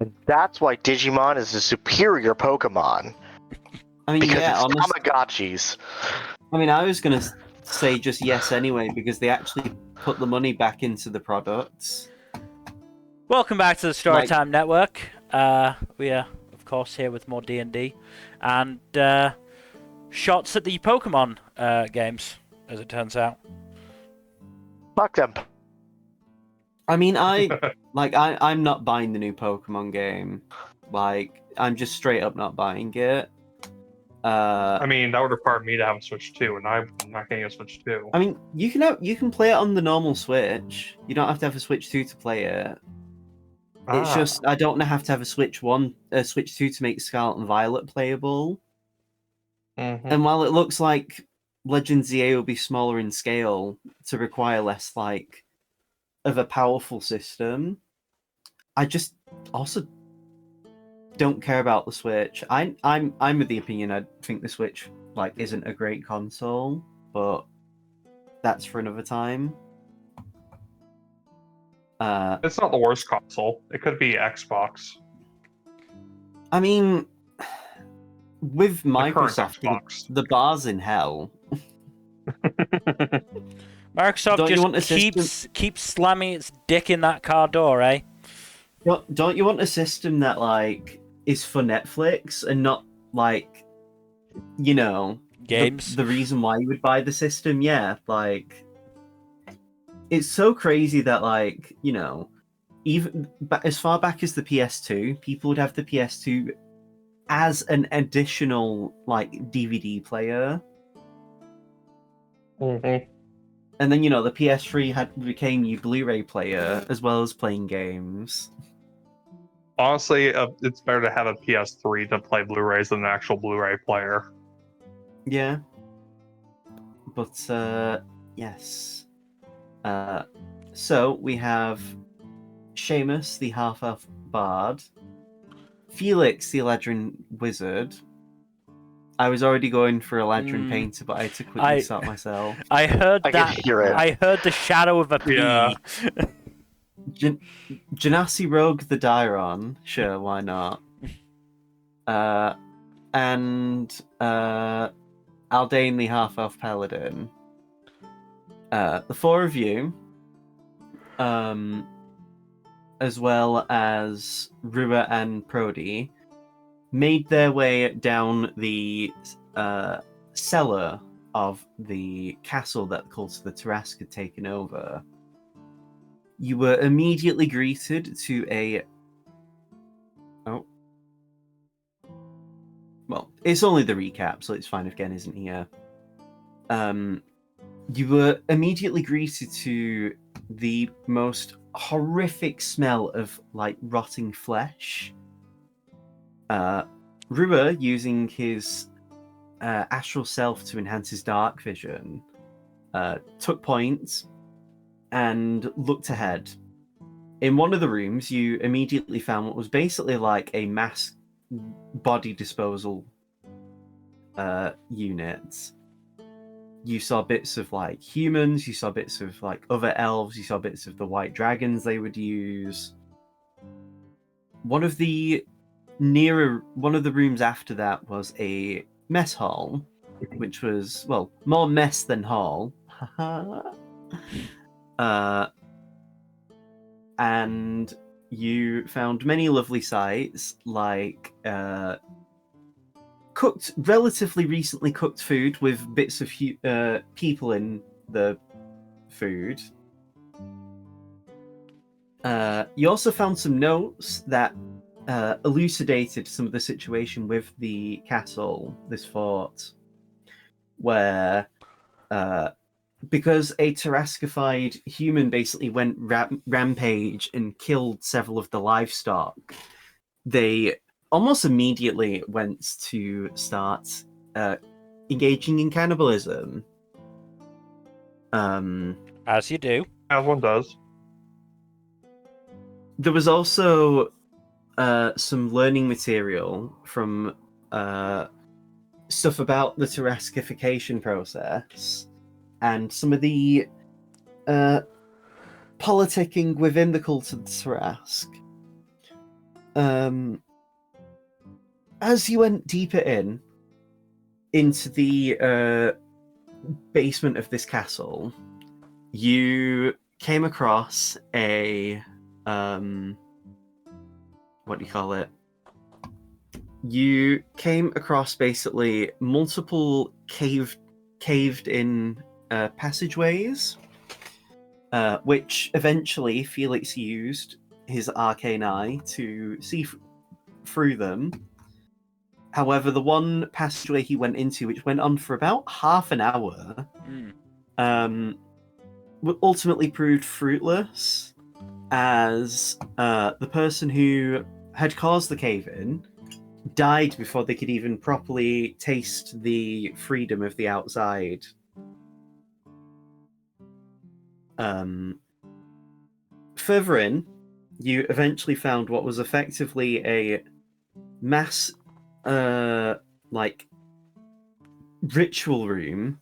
And that's why Digimon is a superior Pokemon. I mean, Because yeah, it's honestly. Tamagotchis. I mean, I was going to say just yes anyway, because they actually put the money back into the products. Welcome back to the Storytime Network. We are, of course, here with more D&D. And shots at the Pokemon games, as it turns out. Fuck them. I mean, I'm not buying the new Pokemon game. Like, I'm just straight up not buying it. I mean, that would require me to have a Switch 2, and I'm not getting a Switch 2. I mean, you can play it on the normal Switch. You don't have to have a Switch 2 to play it. It's just I don't have to have a Switch 2 to make Scarlet and Violet playable. Mm-hmm. And while it looks like Legends ZA will be smaller in scale to require less of a powerful system, I just also don't care about the Switch. I'm of the opinion I think the Switch isn't a great console, but that's for another time. It's not the worst console. It could be Xbox. I mean, with Microsoft, the bar's in hell. Microsoft keeps slamming its dick in that car door, eh? Don't you want a system that is for Netflix and not games? The reason why you would buy the system, yeah, it's so crazy that even as far back as the PS2, people would have the PS2 as an additional DVD player. Mm-hmm. And then the PS3 became your Blu-ray player as well as playing games. Honestly, it's better to have a PS3 to play Blu-rays than an actual Blu-ray player. Yeah. But yes. So we have Seamus, the half-elf bard, Felix, the Eladrin wizard. I was already going for Eladrin painter, but I had to quickly stop myself. I heard that. I heard the shadow of a P. Yeah. Genasi Rogue the Dairon, sure, why not? And Aldane the half-elf paladin. The four of you, as well as Rua and Prody, made their way down the cellar of the castle that the Cult of the Tarrasque had taken over. You were immediately greeted to a... Oh. Well, it's only the recap, so it's fine if Gen isn't here. You were immediately greeted to the most horrific smell of rotting flesh. Rua, using his astral self to enhance his dark vision, took point and looked ahead. In one of the rooms, you immediately found what was basically a mass body disposal unit. You saw bits of humans, you saw bits of other elves, you saw bits of the white dragons they would use. One of the rooms after that was a mess hall, which was, well, more mess than hall. And you found many lovely sights, relatively recently cooked food with bits of people in the food. You also found some notes that elucidated some of the situation with the castle, this fort, where because a Tarrasquified human basically went rampage and killed several of the livestock, they almost immediately went to start engaging in cannibalism. As you do. As one does. There was also some learning material from stuff about the Tarrasquification process and some of the politicking within the Cult of the Tarrasque. as you went deeper into the basement of this castle, you came across a what do you call it? You came across basically multiple caved in passageways, which eventually Felix used his arcane eye to see through them. However, the one passageway he went into, which went on for about half an hour, ultimately proved fruitless, as the person who had caused the cave-in died before they could even properly taste the freedom of the outside. Further in, you eventually found what was effectively a mass ritual room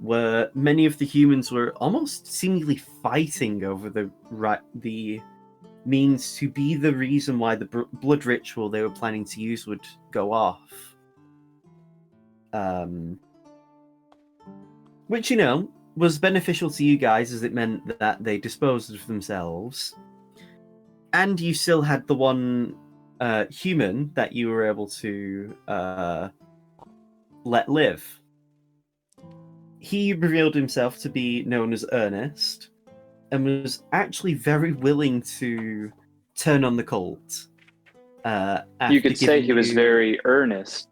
where many of the humans were almost seemingly fighting over the means to be the reason why the blood ritual they were planning to use would go off. Which, was beneficial to you guys, as it meant that they disposed of themselves. And you still had the one human that you were able to let live. He revealed himself to be known as Ernest, and was actually very willing to turn on the cult. You could say he was very earnest.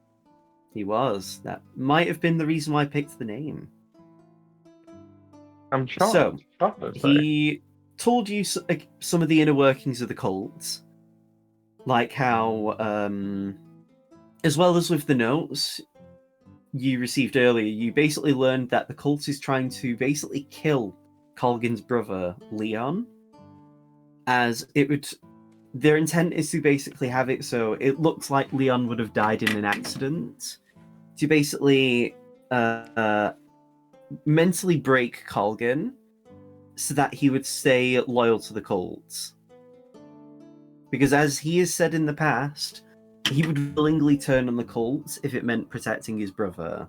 He was. That might have been the reason why I picked the name. I'm shocked. So, Shocked, he told you some of the inner workings of the cult, like how, as well as with the notes you received earlier, you basically learned that the cult is trying to basically kill Colgan's brother, Leon, as their intent is to basically have it so it looks like Leon would have died in an accident, to basically mentally break Colgan so that he would stay loyal to the cult. Because as he has said in the past, he would willingly turn on the cult if it meant protecting his brother.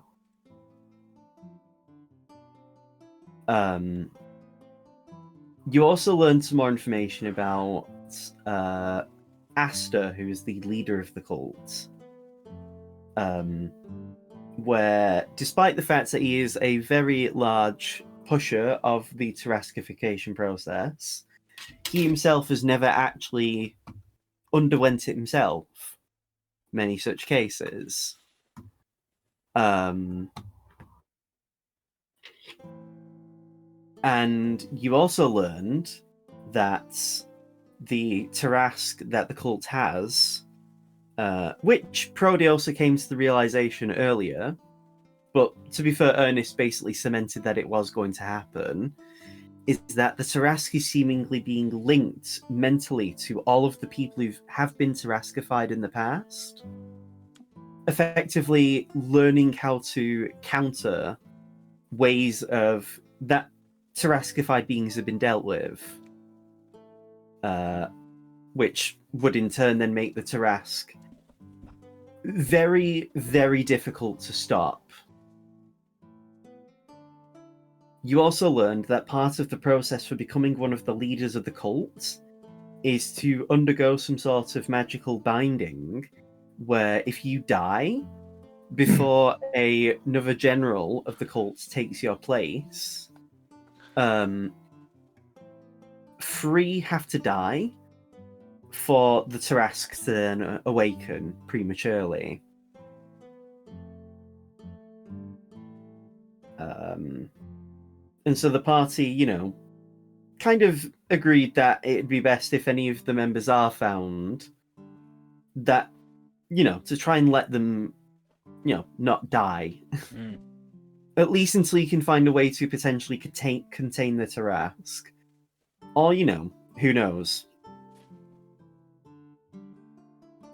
You also learned some more information about Aster, who is the leader of the cult. Where, despite the fact that he is a very large pusher of the Terraskification process, he himself has never actually underwent it himself. Many such cases. And you also learned that the Tarask that the cult has, which Prody also came to the realization earlier, but to be fair, Ernest basically cemented that it was going to happen, is that the Tarask is seemingly being linked mentally to all of the people who have been Taraskified in the past, effectively learning how to counter ways of that Taraskified beings have been dealt with, which would in turn then make the Tarask very, very difficult to stop. You also learned that part of the process for becoming one of the leaders of the cult is to undergo some sort of magical binding, where if you die before another general of the cult takes your place, 3 have to die for the Tarask to then awaken prematurely. And so the party, kind of agreed that it'd be best if any of the members are found, that, to try and let them, not die. At least until you can find a way to potentially contain the Tarask. Or, who knows?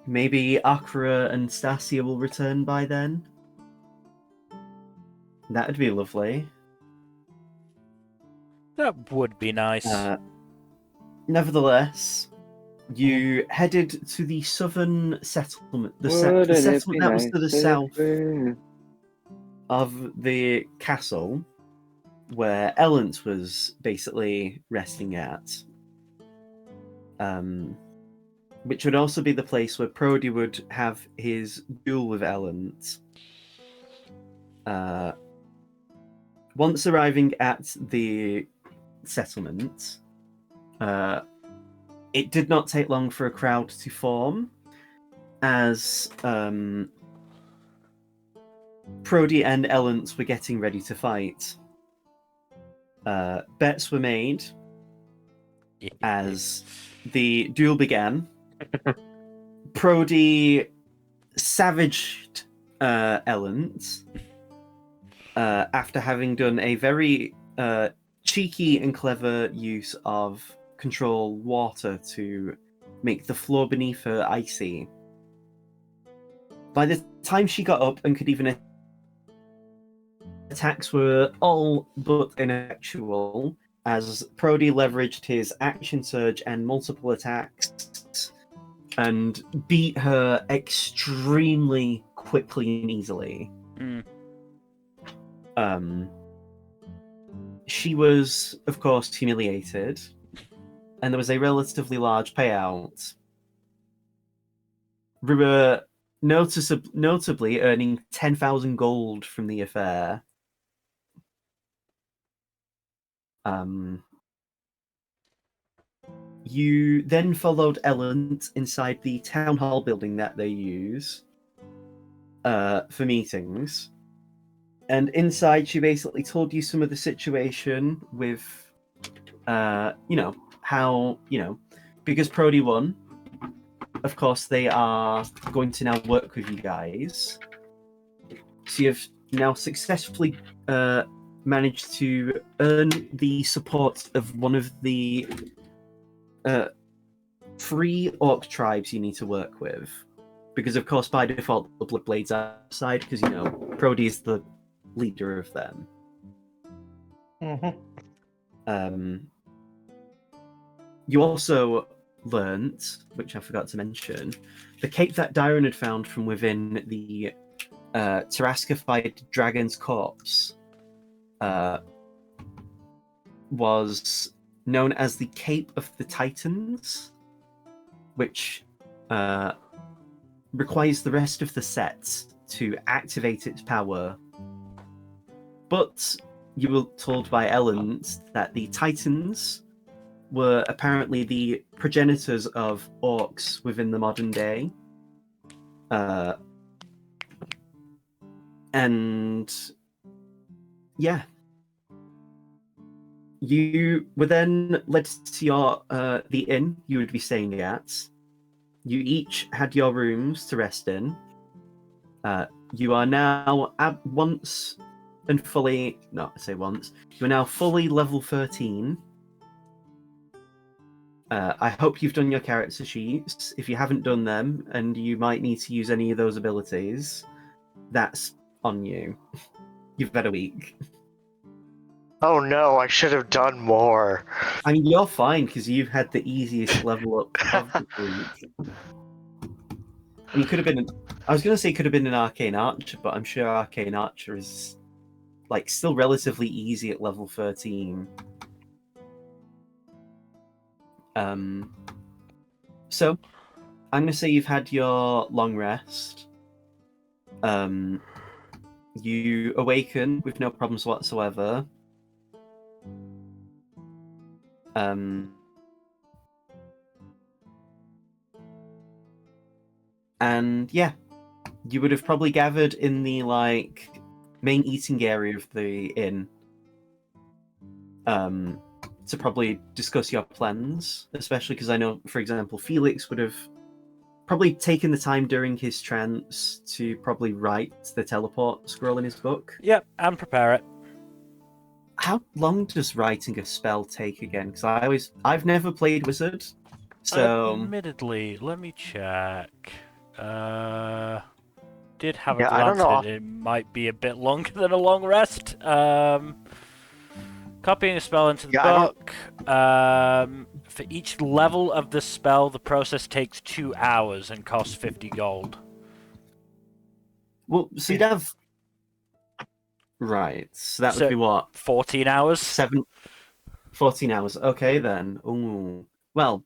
Maybe Akra and Stasia will return by then? That'd be lovely. That would be nice. Nevertheless, You headed to the southern settlement, the Wouldn't it settlement be that was to the nice south if of the castle, where Ellent was basically resting at. Which would also be the place where Prody would have his duel with Ellent. Once arriving at the settlement, it did not take long for a crowd to form, as Prody and Ellent were getting ready to fight. Bets were made as the duel began. Prody savaged Ellent after having done a very cheeky and clever use of control water to make the floor beneath her icy. By the time she got up and could even attacks were all but ineffectual, as Prody leveraged his action surge and multiple attacks and beat her extremely quickly and easily. She was, of course, humiliated, and there was a relatively large payout. We were notably earning 10,000 gold from the affair. You then followed Ellent inside the town hall building that they use for meetings. And inside, she basically told you some of the situation with, how, because Prody won, of course, they are going to now work with you guys. So you've now successfully managed to earn the support of one of the 3 orc tribes you need to work with. Because, of course, by default, the Bloodblades are outside, because, Prody is the leader of them. You also learnt, which I forgot to mention, the cape that Dyron had found from within the Tarascified dragon's corpse was known as the Cape of the Titans, which requires the rest of the set to activate its power. But you were told by Ellent that the Titans were apparently the progenitors of orcs within the modern day. And yeah. You were then led to your the inn you would be staying at. You each had your rooms to rest in. You are now once and fully, no, I say once, you are now fully level 13. I hope you've done your character sheets. If you haven't done them, and you might need to use any of those abilities, that's on you. You've had a week. Oh no, I should have done more. I mean, you're fine, because you've had the easiest level up of the week. I mean, I was going to say could have been an Arcane Archer, but I'm sure Arcane Archer is, still relatively easy at level 13. So, I'm going to say you've had your long rest. You awaken with no problems whatsoever. And yeah, you would have probably gathered in the main eating area of the inn to probably discuss your plans, especially because I know, for example, Felix would have probably taken the time during his trance to probably write the teleport scroll in his book. Yep, and prepare it. How long does writing a spell take again? Because I've never played wizard, so admittedly, let me check. Did have a Yeah, I don't glance know. at it. It might be a bit longer than a long rest. Copying a spell into the book. for each level of the spell, the process takes 2 hours and costs 50 gold. Well, so you'd have... Right, so that would So, be what? 14 hours? 14 hours. Okay, then. Ooh. Well,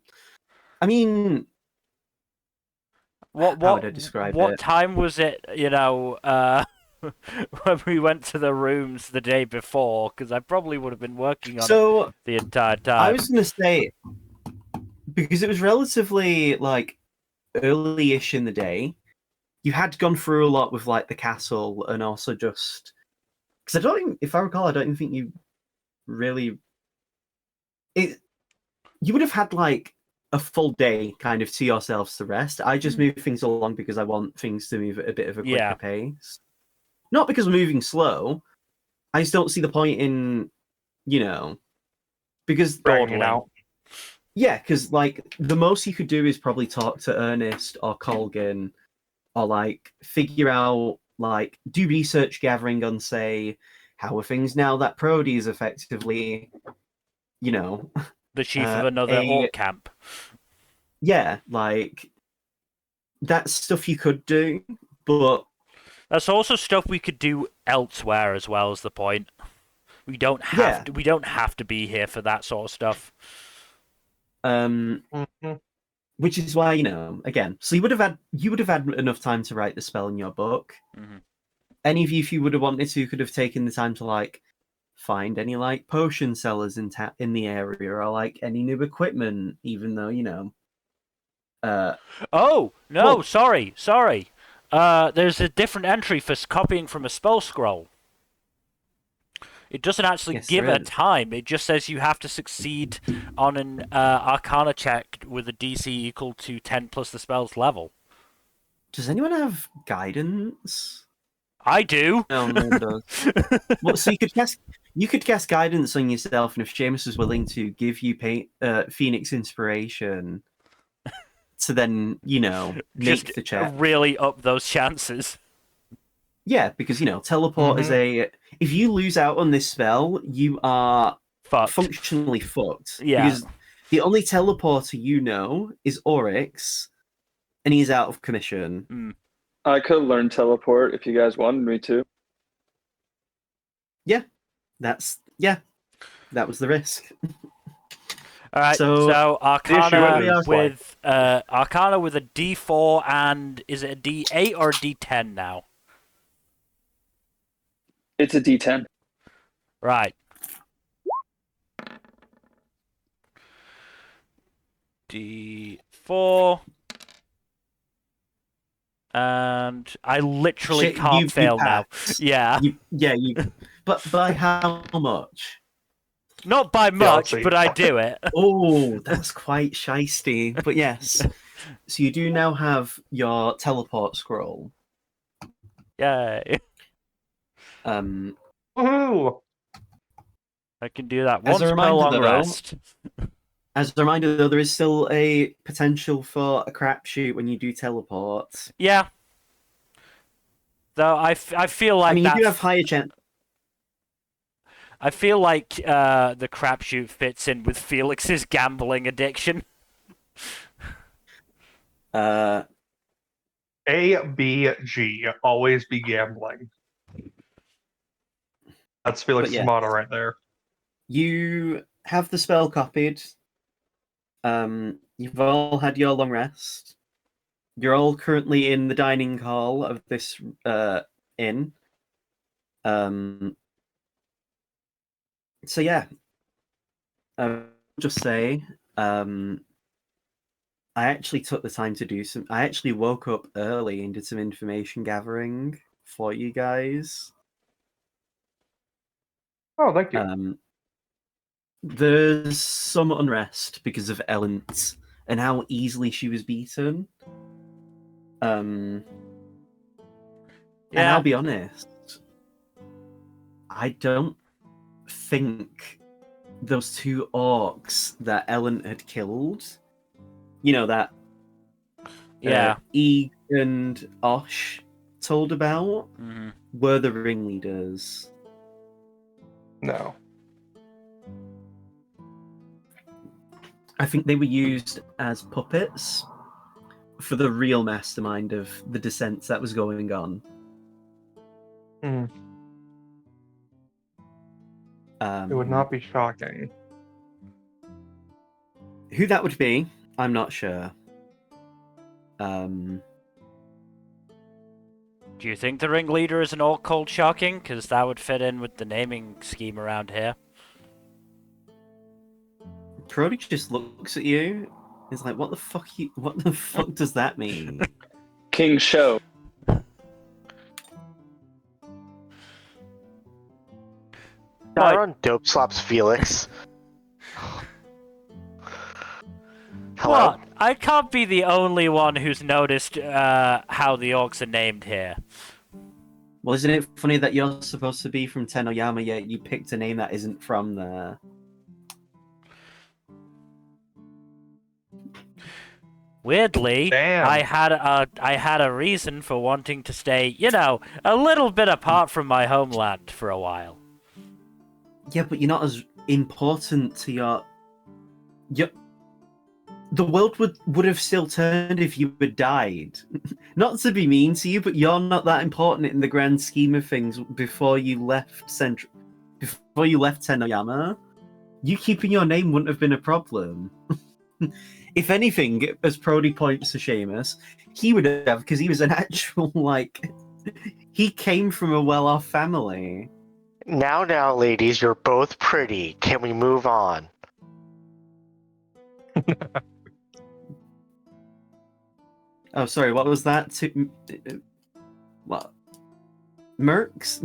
I mean... How would I describe what it? time was it, when we went to the rooms the day before? Because I probably would have been working on it the entire time. I was going to say, because it was relatively, like, early-ish in the day, you had gone through a lot with, like, the castle and also just... Because if I recall, I don't even think you really... You would have had, like, a full day kind of to yourselves to rest. I just move things along because I want things to move at a bit of a quicker pace. Not because I'm moving slow. I just don't see the point in, because dragging it out. Yeah, because like the most you could do is probably talk to Ernest or Colgan, or like figure out like do research gathering on say how are things now that Prody is effectively, the chief of another orc camp. Yeah, like that's stuff you could do, but that's also stuff we could do elsewhere as well. Is the point? We don't have to. We don't have to be here for that sort of stuff. Which is why again. So you would have had enough time to write the spell in your book. Mm-hmm. Any of you, if you would have wanted to, could have taken the time to like find any like potion sellers in the area or like any new equipment, even though Oh no! Sorry. There's a different entry for copying from a spell scroll. It doesn't actually give a time. It just says you have to succeed on an Arcana check with a DC equal to 10 plus the spell's level. Does anyone have guidance? I do. No one does. Well, so you could cast guidance on yourself, and if Seamus is willing to give you Phoenix inspiration, to then make the check, really up those chances. Yeah, because teleport is a. If you lose out on this spell, you are functionally fucked. Yeah. Because the only teleporter is Oryx, and he's out of commission. I could learn teleport if you guys wanted me to. Yeah, that was the risk. All right, so Arcana with a D4 and is it a D8 or a D10 now? It's a D10. Right. D4. And I literally can't fail now. Yeah. But by how much? Not by much, but I do it. Oh, that's quite shisty. But yes. So you do now have your teleport scroll. Yay. Woohoo! I can do that once per long rest. As a reminder, though, there is still a potential for a crapshoot when you do teleport. Yeah. Though I feel like you do have higher chance. I feel like the crapshoot fits in with Felix's gambling addiction. A, B, G. Always be gambling. That's Felix's motto right there. You have the spell copied. You've all had your long rest. You're all currently in the dining hall of this inn. So yeah, I'll just say, I actually took the time to do some. I actually woke up early and did some information gathering for you guys. Oh, thank you. There's some unrest because of Ellent and how easily she was beaten. And I'll be honest, I don't think those two orcs that Ellen had killed, that Eeg and Osh told about, were the ringleaders. No. I think they were used as puppets for the real mastermind of the descent that was going on. It would not be shocking. Who that would be, I'm not sure. Do you think the ringleader is an orc called Shocking? Because that would fit in with the naming scheme around here. Brody just looks at you. He's like, "What the fuck? What the fuck does that mean?" King Show. Tyron dope slaps Felix. Hello? What? I can't be the only one who's noticed how the orcs are named here. Well, isn't it funny that you're supposed to be from Tenoyama, yet you picked a name that isn't from there? Weirdly, Damn. I had a reason for wanting to stay, a little bit apart from my homeland for a while. Yeah, but you're not as important to your. The world would have still turned if you had died. Not to be mean to you, but you're not that important in the grand scheme of things. Before you left Tenoyama, you keeping your name wouldn't have been a problem. If anything, as Prody points to Seamus, he would have, because he was an actual he came from a well-off family. Now, ladies, you're both pretty. Can we move on? Oh, sorry, what was that? What? Mercs?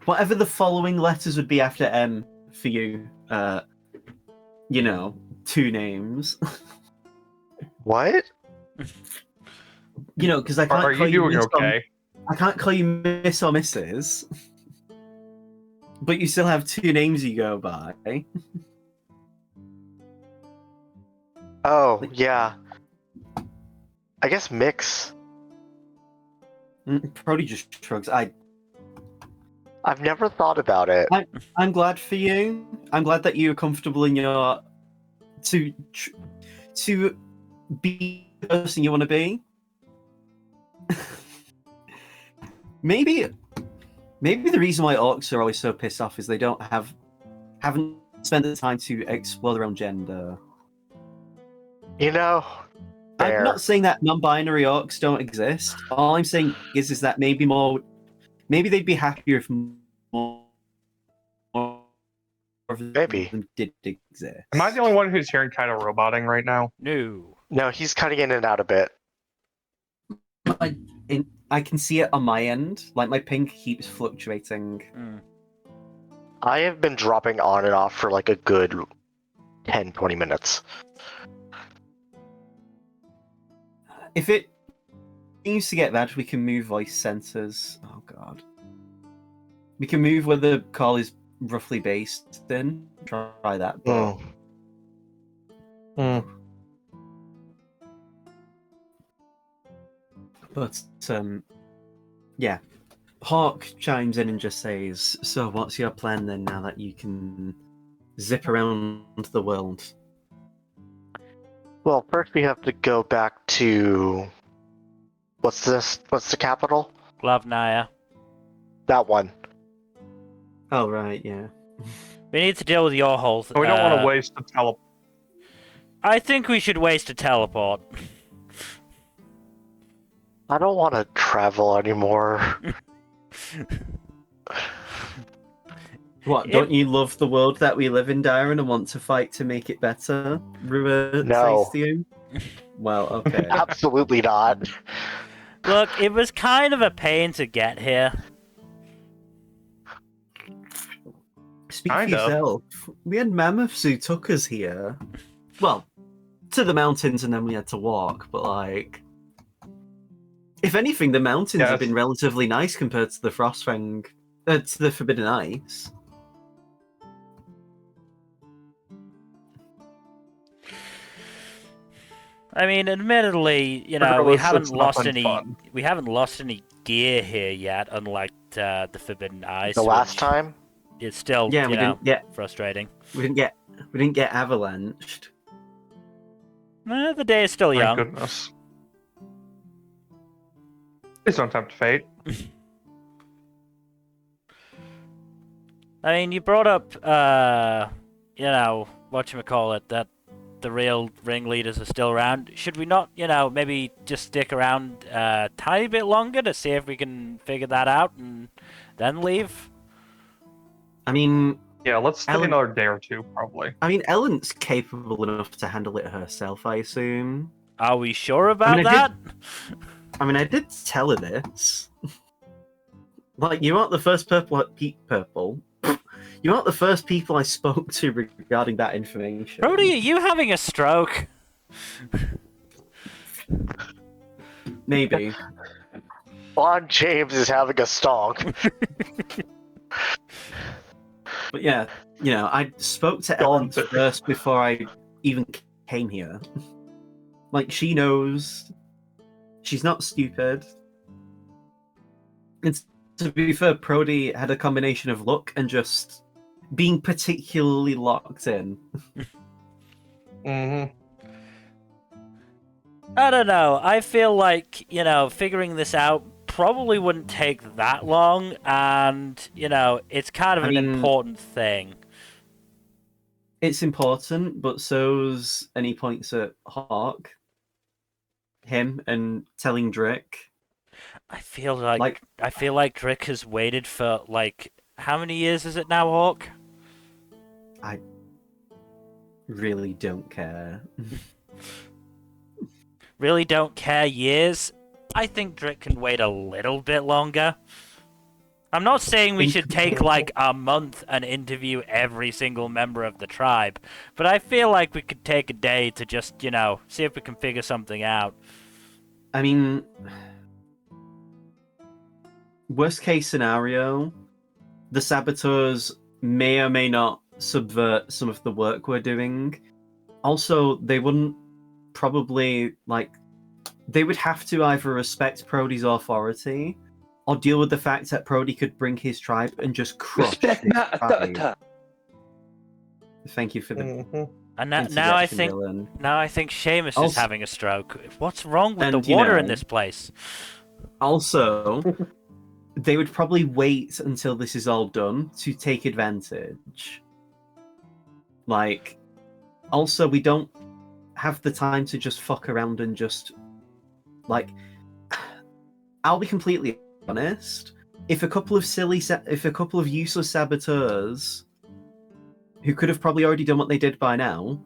Whatever the following letters would be after M for you. 2 names. What? Because I can't Are call you doing Miss okay? I can't call you Miss or Mrs. But you still have 2 names you go by. Oh, yeah. I guess mix. Prody just shrugs. I've never thought about it. I'm glad for you. I'm glad that you're comfortable in your to be the person you want to be. Maybe the reason why orcs are always so pissed off is they haven't spent the time to explore their own gender. Fair. I'm not saying that non-binary orcs don't exist. All I'm saying is that maybe they'd be happier if more of Maybe. them did exist. Am I the only one who's hearing kind of roboting right now? No, he's cutting in and out a bit. I can see it on my end. Like, my ping keeps fluctuating. I have been dropping on and off for like a good 10, 20 minutes. If it seems to get bad, we can move voice centers. Oh, God. We can move where the call is roughly based in. Try that. But yeah. Hawk chimes in and just says, "So what's your plan then, now that you can zip around the world?" Well, first we have to go back to... What's the capital? Glavnaya. That one. Oh, right, yeah. We need to deal with your whole... We don't want to waste the teleport. I think we should waste a teleport. I don't want to travel anymore. What, don't you love the world that we live in, Darren, and want to fight to make it better? Rua No. says to you? Well, okay. Absolutely not. Look, it was kind of a pain to get here. Speak Kind for of. yourself. We had mammoths who took us here. Well, to the mountains, and then we had to walk, but like... If anything, the mountains have been relatively nice compared to the Frostfang... to the Forbidden Ice. I mean, admittedly, we haven't lost any gear here yet, unlike the Forbidden Ice. The last time? It's still, Yeah, we didn't get... frustrating. We didn't get We didn't get avalanched. The day is still Thank young. goodness. Please don't tempt fate. I mean, you brought up, whatchamacallit, that the real ringleaders are still around. Should we not, maybe just stick around a tiny bit longer to see if we can figure that out and then leave? I mean, Yeah, let's stay another day or two, probably. I mean, Ellen's capable enough to handle it herself, I assume. Are we sure about that? I did tell her this. Like, you aren't the first purple. You aren't the first people I spoke to regarding that information. Brody, are you having a stroke? Maybe. Bond James is having a stonk. But yeah, I spoke to Ellen first before I even came here. Like, she knows. She's not stupid. And to be fair, Brody had a combination of luck and just being particularly locked in. Mm-hmm. I don't know. I feel like, figuring this out probably wouldn't take that long, and, it's kind of an important thing. It's important, but so's any points at Hawk, him, and telling Drick. I feel like Drick has waited for, how many years is it now, Hawk? I really don't care. Really don't care years? I think Drick can wait a little bit longer. I'm not saying we should take, a month and interview every single member of the tribe, but I feel like we could take a day to just, see if we can figure something out. I mean, worst case scenario, the saboteurs may or may not subvert some of the work we're doing. Also, they wouldn't probably, they would have to either respect Brody's authority or deal with the fact that Brody could bring his tribe and just crush his tribe. Thank you for the And now I think Dylan. Seamus is having a stroke. What's wrong with the water in this place? Also, they would probably wait until this is all done to take advantage. Also, we don't have the time to just fuck around and just I'll be completely honest. If a couple of useless saboteurs who could have probably already done what they did by now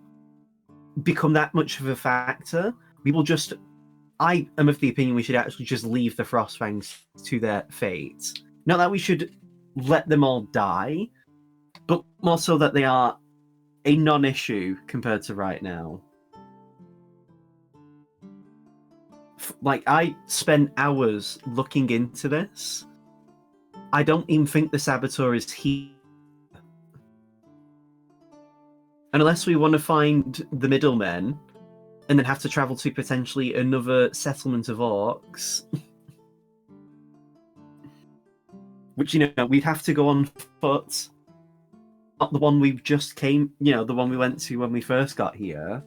become that much of a factor, I am of the opinion we should actually just leave the Frostfangs to their fate. Not that we should let them all die, but more so that they are a non-issue compared to right now. I spent hours looking into this. I don't even think the saboteur is here. Unless we want to find the middlemen and then have to travel to potentially another settlement of orcs. Which, we'd have to go on foot. Not the one we just came, the one we went to when we first got here.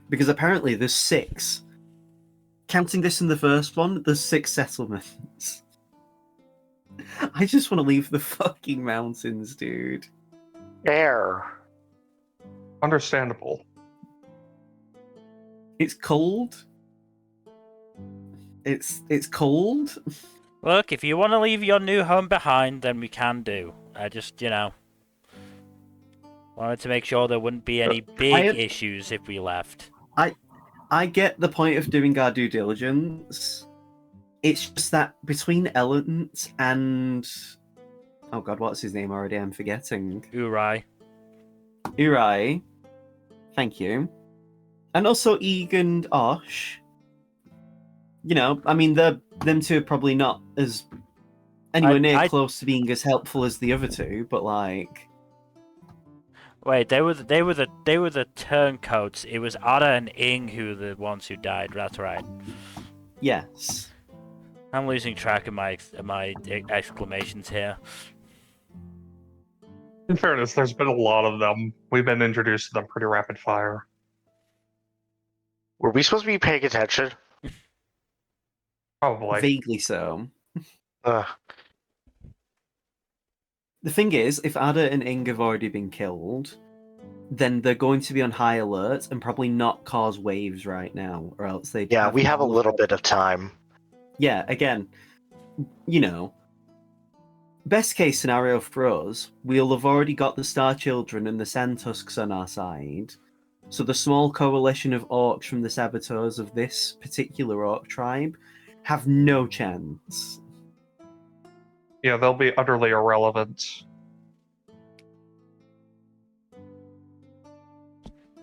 Because apparently there's 6. Counting this in the first one, there's 6 settlements. I just want to leave the fucking mountains, dude. Air. Understandable. It's cold. It's cold. Look, if you want to leave your new home behind, then we can do. I just, wanted to make sure there wouldn't be any big issues if we left. I get the point of doing our due diligence. It's just that between Ellen and... Oh god, what's his name already? I'm forgetting. Uri. Thank you. And also Egan and Osh. Them two are probably not as anywhere near close to being as helpful as the other two, but Wait, they were the turncoats. It was Ada and Ing who were the ones who died. That's right. Yes. I'm losing track of my exclamations here. In fairness, there's been a lot of them. We've been introduced to them pretty rapid fire. Were we supposed to be paying attention? Probably. Vaguely so. Uh, The thing is, if Ada and Ing have already been killed, then they're going to be on high alert and probably not cause waves right now, or else they. yeah, we have a little bit of time. Yeah, again, best case scenario for us, we'll have already got the Star Children and the Sandtusks on our side. So the small coalition of orcs from the saboteurs of this particular orc tribe have no chance. Yeah, they'll be utterly irrelevant.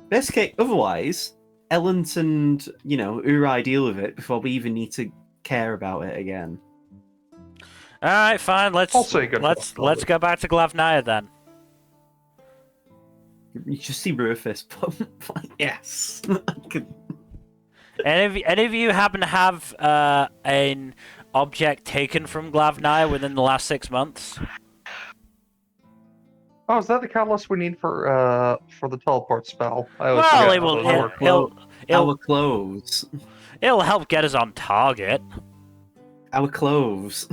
Best case, otherwise, Elent and, Uri deal with it before we even need to care about it again. All right, fine. Let's go back to Glavnaya then. You just see Rufus, but yes. Any of you happen to have an object taken from Glavnaya within the last 6 months? Oh, is that the catalyst we need for the teleport spell? Our clothes. It'll help get us on target. Our clothes.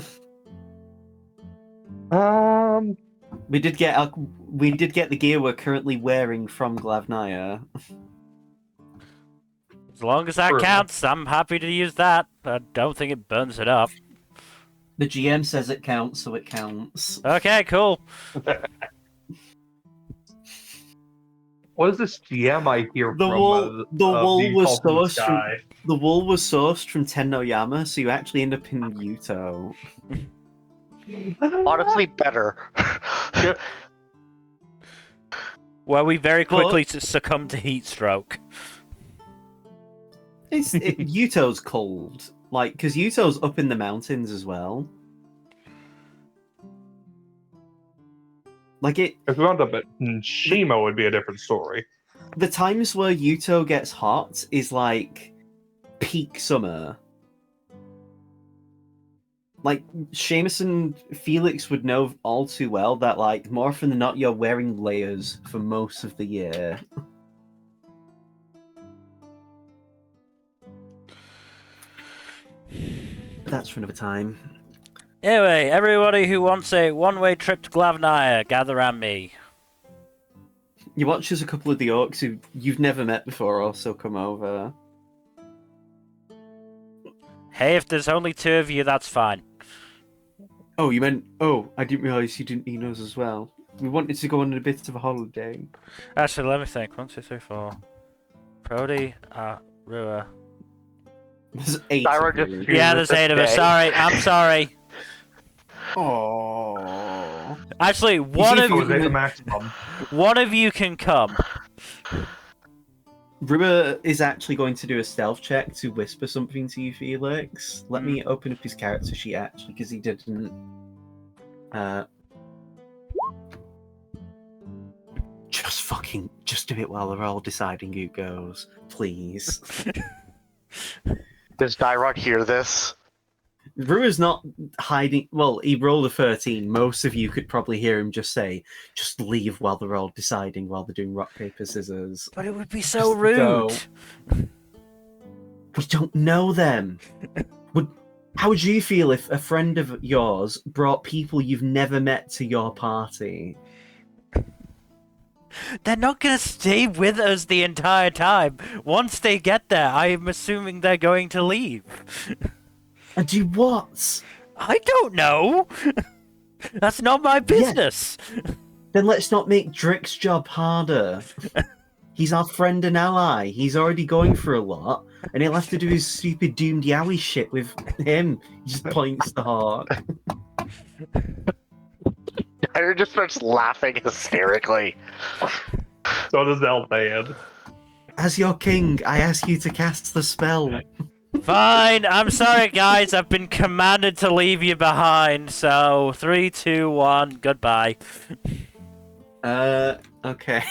We did get the gear we're currently wearing from Glavnaya. As long as that counts, I'm happy to use that. I don't think it burns it up. The GM says it counts, so it counts. Okay, cool. What is this GM I hear The from? wool was sourced from Tennoyama, so you actually end up in Yuto. Honestly, better. Well, we very quickly succumb to heat stroke. Yuto's cold, because Yuto's up in the mountains as well. If we wound up at Shima, it would be a different story. The times where Yuto gets hot is peak summer. Seamus and Felix would know all too well that, more often than not, you're wearing layers for most of the year. That's for another time. Anyway, everybody who wants a one-way trip to Glavnaya, gather around me. You watch as a couple of the orcs who you've never met before also come over. Hey, if there's only 2 of you, that's fine. Oh, you meant... Oh, I didn't realise you didn't need us as well. We wanted to go on a bit of a holiday. Actually, let me think. 1, 2, 3, 4. Prody, Rua. There's 8. Yeah, there's 8 of us. Sorry, I'm sorry. Oh. Actually, one of you can come. Rua is actually going to do a stealth check to whisper something to you, Felix. Let me open up his character sheet, actually, because he didn't... Just do it while they're all deciding who goes. Please. Does Dyrod hear this? Rua's not hiding... Well, he rolled a 13. Most of you could probably hear him just say, just leave while they're all deciding, while they're doing rock, paper, scissors. But it would be so rude. Go. We don't know them. How would you feel if a friend of yours brought people you've never met to your party? They're not going to stay with us the entire time. Once they get there, I'm assuming they're going to leave. And do what? I don't know. That's not my business. Yeah. Then let's not make Drick's job harder. He's our friend and ally. He's already going for a lot, and he'll have to do his stupid doomed yowie shit with him. He just points the heart. Tyler just starts laughing hysterically. So does Elban. As your king, I ask you to cast the spell. Fine, I'm sorry guys, I've been commanded to leave you behind, so 3, 2, 1, goodbye. Okay.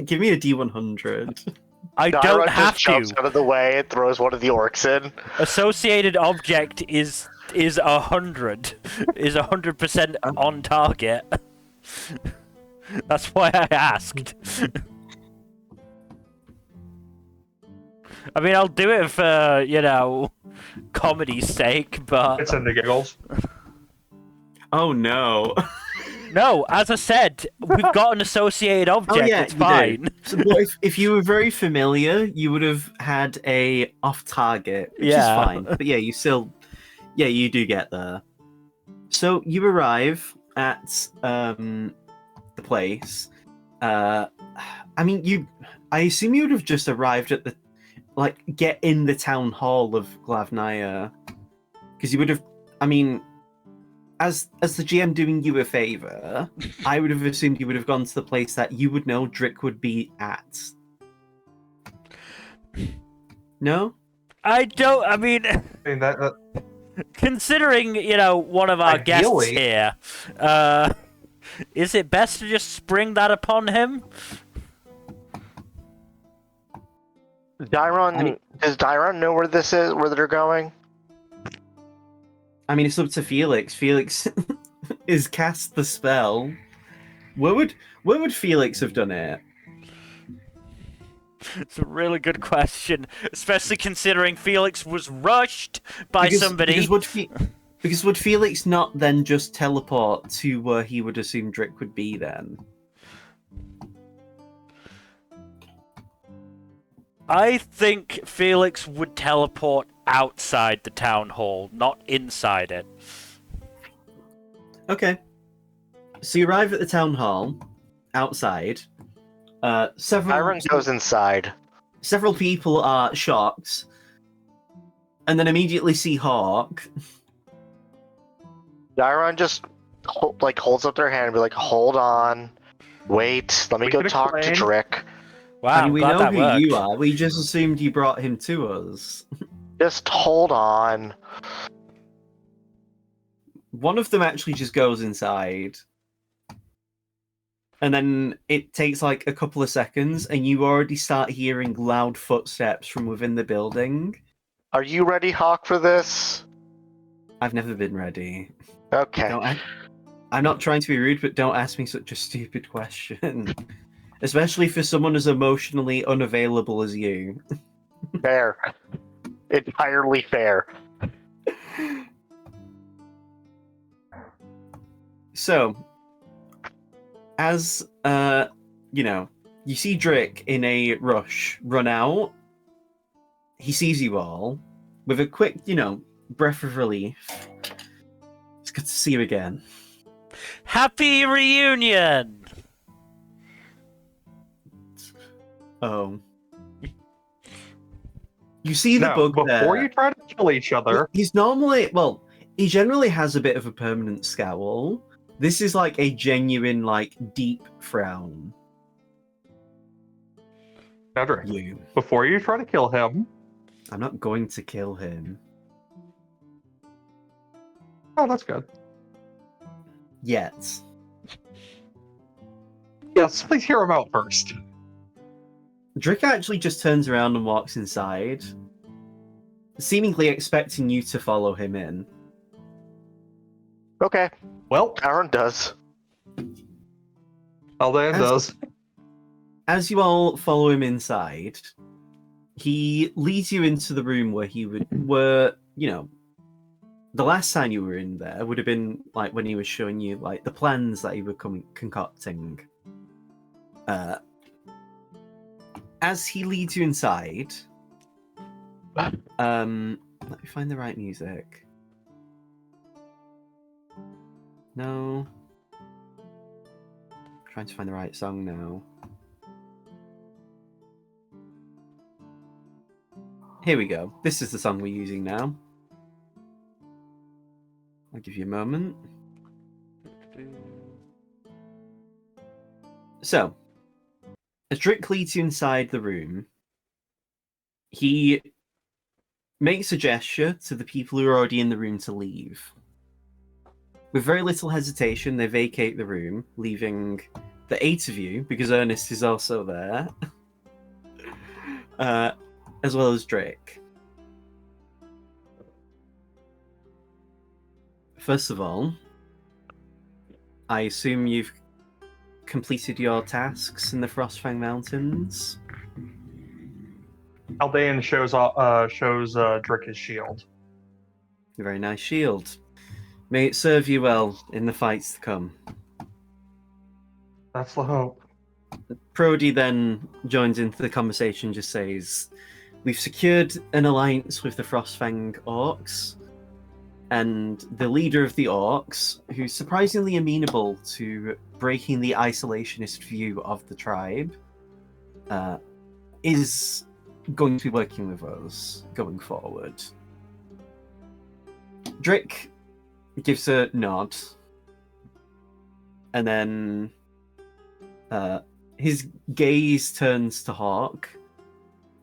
Give me a D100. I don't have just jumps to. out of the way and throws one of the orcs in. Associated object is 100. Is 100% on target. That's why I asked. I mean, I'll do it for, comedy's sake, but... It's in the giggles. Oh no. No, as I said, we've got an associated object, it's you fine. do. So, but if you were very familiar, you would have had a off-target, which is Yeah. fine. But yeah, you do get there. So you arrive at the place. I assume you would have just arrived at get in the town hall of Glavnaya, because you would have. As the GM doing you a favor, I would have assumed you would have gone to the place that you would know Drick would be at. No? I don't. I mean, that considering one of our guests Ideally. here, is it best to just spring that upon him? Does Dairon know where this is? Where they're going? I mean, it's up to Felix. Felix is cast the spell. Where would Felix have done it? It's a really good question, especially considering Felix was rushed by somebody. Because would Felix not then just teleport to where he would assume Drick would be then? I think Felix would teleport outside the town hall, not inside it. Okay. So you arrive at the town hall, outside. Dairon goes inside. Several people are shocked, and then immediately see Hawk. Dairon just holds up their hand and be like, "Hold on, wait, let me go talk to explain. Drick." Wow, I'm we glad know that who worked. you are. We just assumed you brought him to us. Just hold on. One of them actually just goes inside. And then it takes like a couple of seconds, and you already start hearing loud footsteps from within the building. Are you ready, Hawk, for this? I've never been ready. Okay. I'm not trying to be rude, but don't ask me such a stupid question. Especially for someone as emotionally unavailable as you. Fair. Entirely fair. So, as you see Drake in a rush run out. He sees you all with a quick, breath of relief. It's good to see you again. Happy reunion! Oh. You see the No, bug before there. you try to kill each other, He's he generally has a bit of a permanent scowl. This is like a genuine, deep frown. Cedric, You. before you try to kill him, I'm not going to kill him. oh, that's good. Yet. Yes, please hear him out first. Drick actually just turns around and walks inside, seemingly expecting you to follow him in. Okay. Well, Dairon does. Aldan does. As you all follow him inside, he leads you into the room where the last time you were in there would have been when he was showing you the plans that he was concocting. As he leads you inside, let me find the right music. No. Trying to find the right song now. Here we go. This is the song we're using now. I'll give you a moment. So, as Drick leads you inside the room, he makes a gesture to the people who are already in the room to leave. With very little hesitation, they vacate the room, leaving the 8 of you, because Ernest is also there, as well as Drake. First of all, I assume you've completed your tasks in the Frostfang Mountains? Aldean shows Drick his shield. A very nice shield. May it serve you well in the fights to come. That's the hope. Prody then joins into the conversation, just says, "We've secured an alliance with the Frostfang Orcs, and the leader of the Orcs, who's surprisingly amenable to breaking the isolationist view of the tribe, is going to be working with us going forward." Drick gives a nod, and then his gaze turns to Hawk,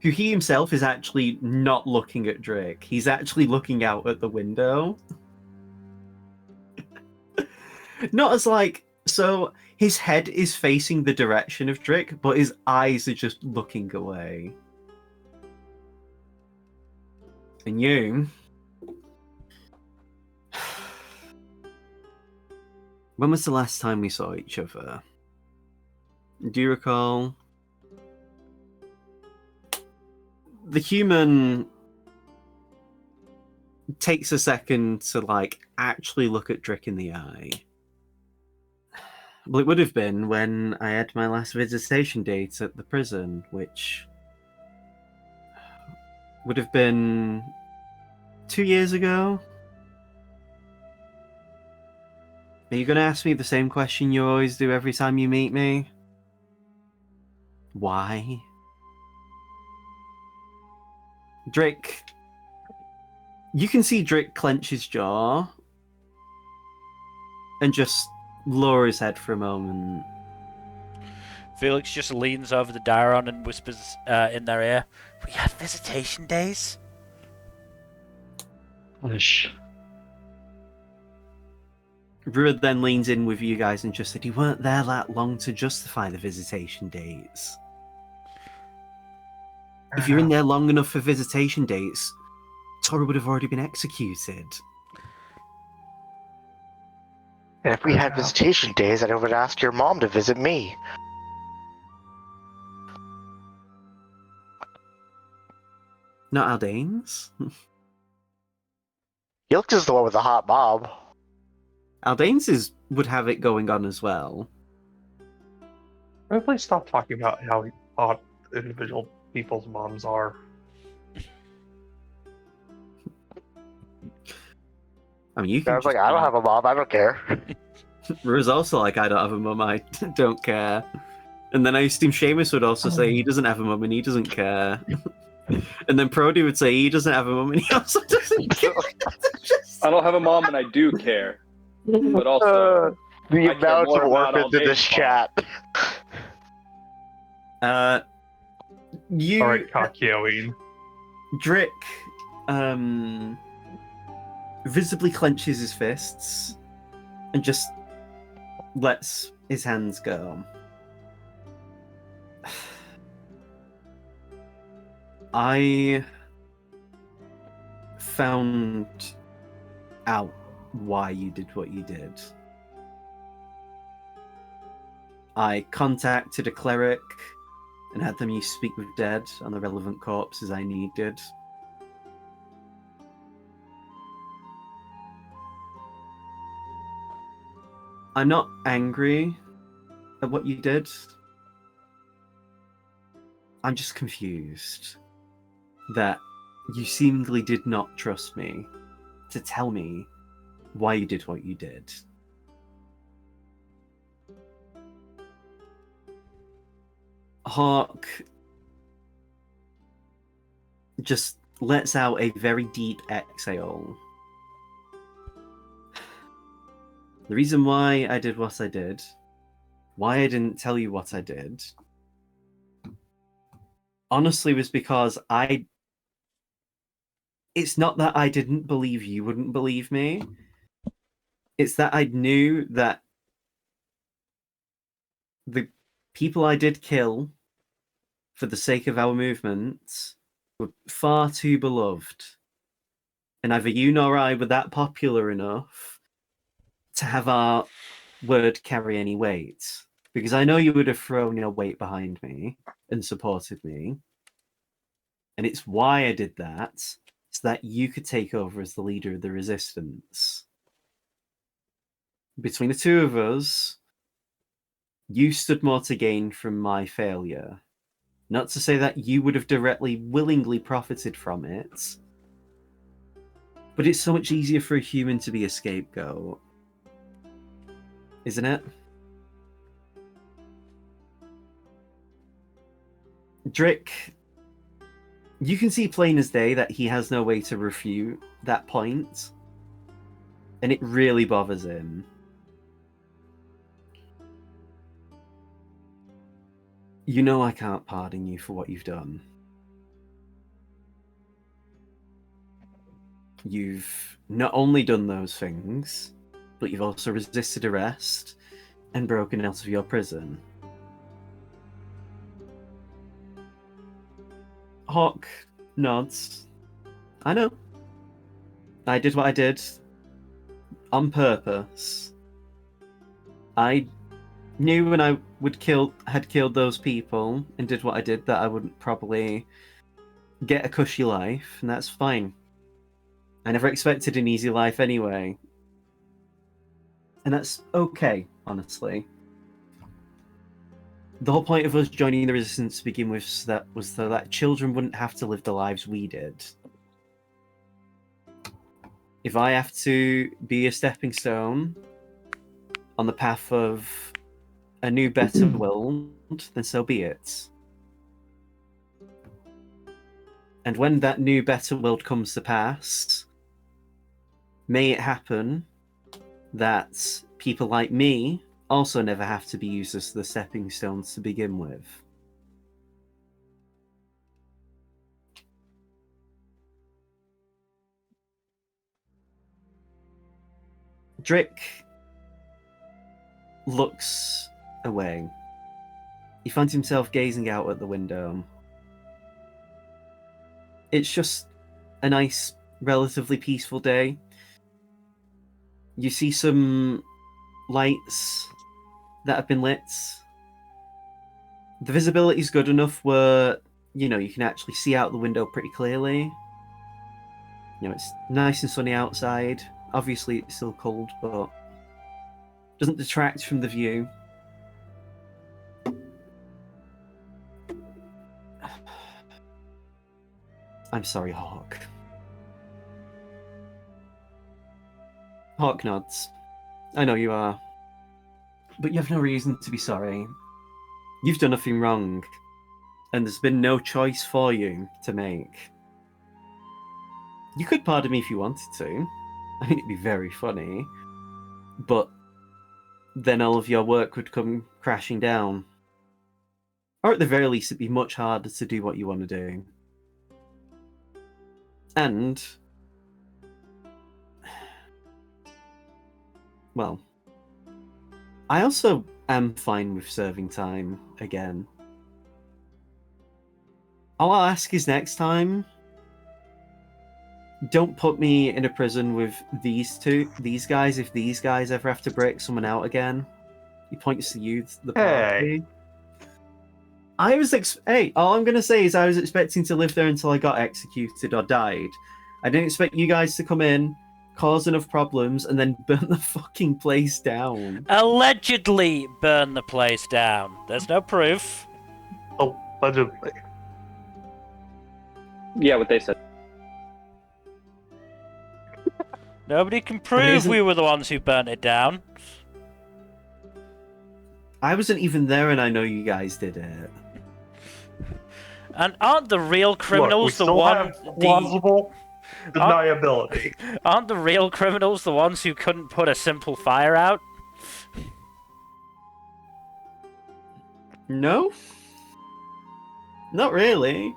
who he himself is actually not looking at Drake. He's actually looking out at the window. Not as like, so his head is facing the direction of Drake, but his eyes are just looking away. And you... When was the last time we saw each other? Do you recall? The human takes a second to like actually look at Drick in the eye. Well, it would have been when I had my last visitation date at the prison, which would have been 2 years ago. Are you going to ask me the same question you always do every time you meet me? Why? Drake, you can see Drake clench his jaw and just lower his head for a moment. Felix just leans over the Dairon and whispers in their ear, "We had visitation days?" Shh. Ruud then leans in with you guys and just said, "You weren't there that long to justify the visitation dates. If you're in there long enough for visitation dates, Tora would have already been executed." And if we had visitation days, I would ask your mom to visit me. Not Aldane's? He looks as the one with the hot bob. Aldane's would have it going on as well. Can we please stop talking about how hot individual people's moms are? I mean, you can I was like, I don't have a mom, I don't care. Ruud's also like, "I don't have a mum, I don't care." And then I assume Seamus would also say he doesn't have a mum and he doesn't care. And then Prody would say he doesn't have a mum and he also doesn't care. I don't have a mom and I do care. But also, the I care amount more of about orphans in Aldane's this mom. chat. You, Alright, Kakyoin. Drick, visibly clenches his fists and just lets his hands go. I found out why you did what you did. I contacted a cleric and had them use Speak with Dead on the relevant corpses I needed. I'm not angry at what you did. I'm just confused that you seemingly did not trust me to tell me why you did what you did. Hawk just lets out a very deep exhale. The reason why I did what I did, why I didn't tell you what I did, honestly was because it's not that I didn't believe you wouldn't believe me. It's that I knew that the people I did kill for the sake of our movement were far too beloved. And neither you nor I were that popular enough to have our word carry any weight. because I know you would have thrown your weight behind me and supported me. And it's why I did that, so that you could take over as the leader of the resistance. Between the two of us, you stood more to gain from my failure. Not to say that you would have directly, willingly profited from it, but it's so much easier for a human to be a scapegoat. Isn't it? Drick, you can see plain as day that he has no way to refute that point, and it really bothers him. You know I can't pardon you for what you've done. You've not only done those things, but you've also resisted arrest and broken out of your prison. Hawk nods. I know. I did what I did on purpose. I knew when I had killed those people and did what I did that I wouldn't probably get a cushy life, and that's fine. I never expected an easy life anyway. And that's okay, honestly. The whole point of us joining the resistance to begin with was so that children wouldn't have to live the lives we did. If I have to be a stepping stone on the path of a new, better world, then so be it. And when that new, better world comes to pass, may it happen that people like me also never have to be used as the stepping stones to begin with. Drick looks away. He finds himself gazing out at the window. It's just a nice, relatively peaceful day. You see some lights that have been lit. The visibility is good enough where, you can actually see out the window pretty clearly. It's nice and sunny outside. Obviously, it's still cold, but doesn't detract from the view. I'm sorry, Hawk. Hawk nods. I know you are. But you have no reason to be sorry. You've done nothing wrong. And there's been no choice for you to make. You could pardon me if you wanted to. I think it'd be very funny. But then all of your work would come crashing down. Or at the very least, it'd be much harder to do what you want to do. And, well, I also am fine with serving time again. All I'll ask is next time, don't put me in a prison with these guys, if these guys ever have to break someone out again. He points to you, the party. Hey. All I'm going to say is I was expecting to live there until I got executed or died. I didn't expect you guys to come in, cause enough problems, and then burn the fucking place down. Allegedly burn the place down. There's no proof. Allegedly. Yeah, what they said. Nobody can prove we were the ones who burnt it down. I wasn't even there, and I know you guys did it. And aren't the real criminals Look, we still have plausible deniability. Aren't the real criminals the ones who couldn't put a simple fire out? No? Not really.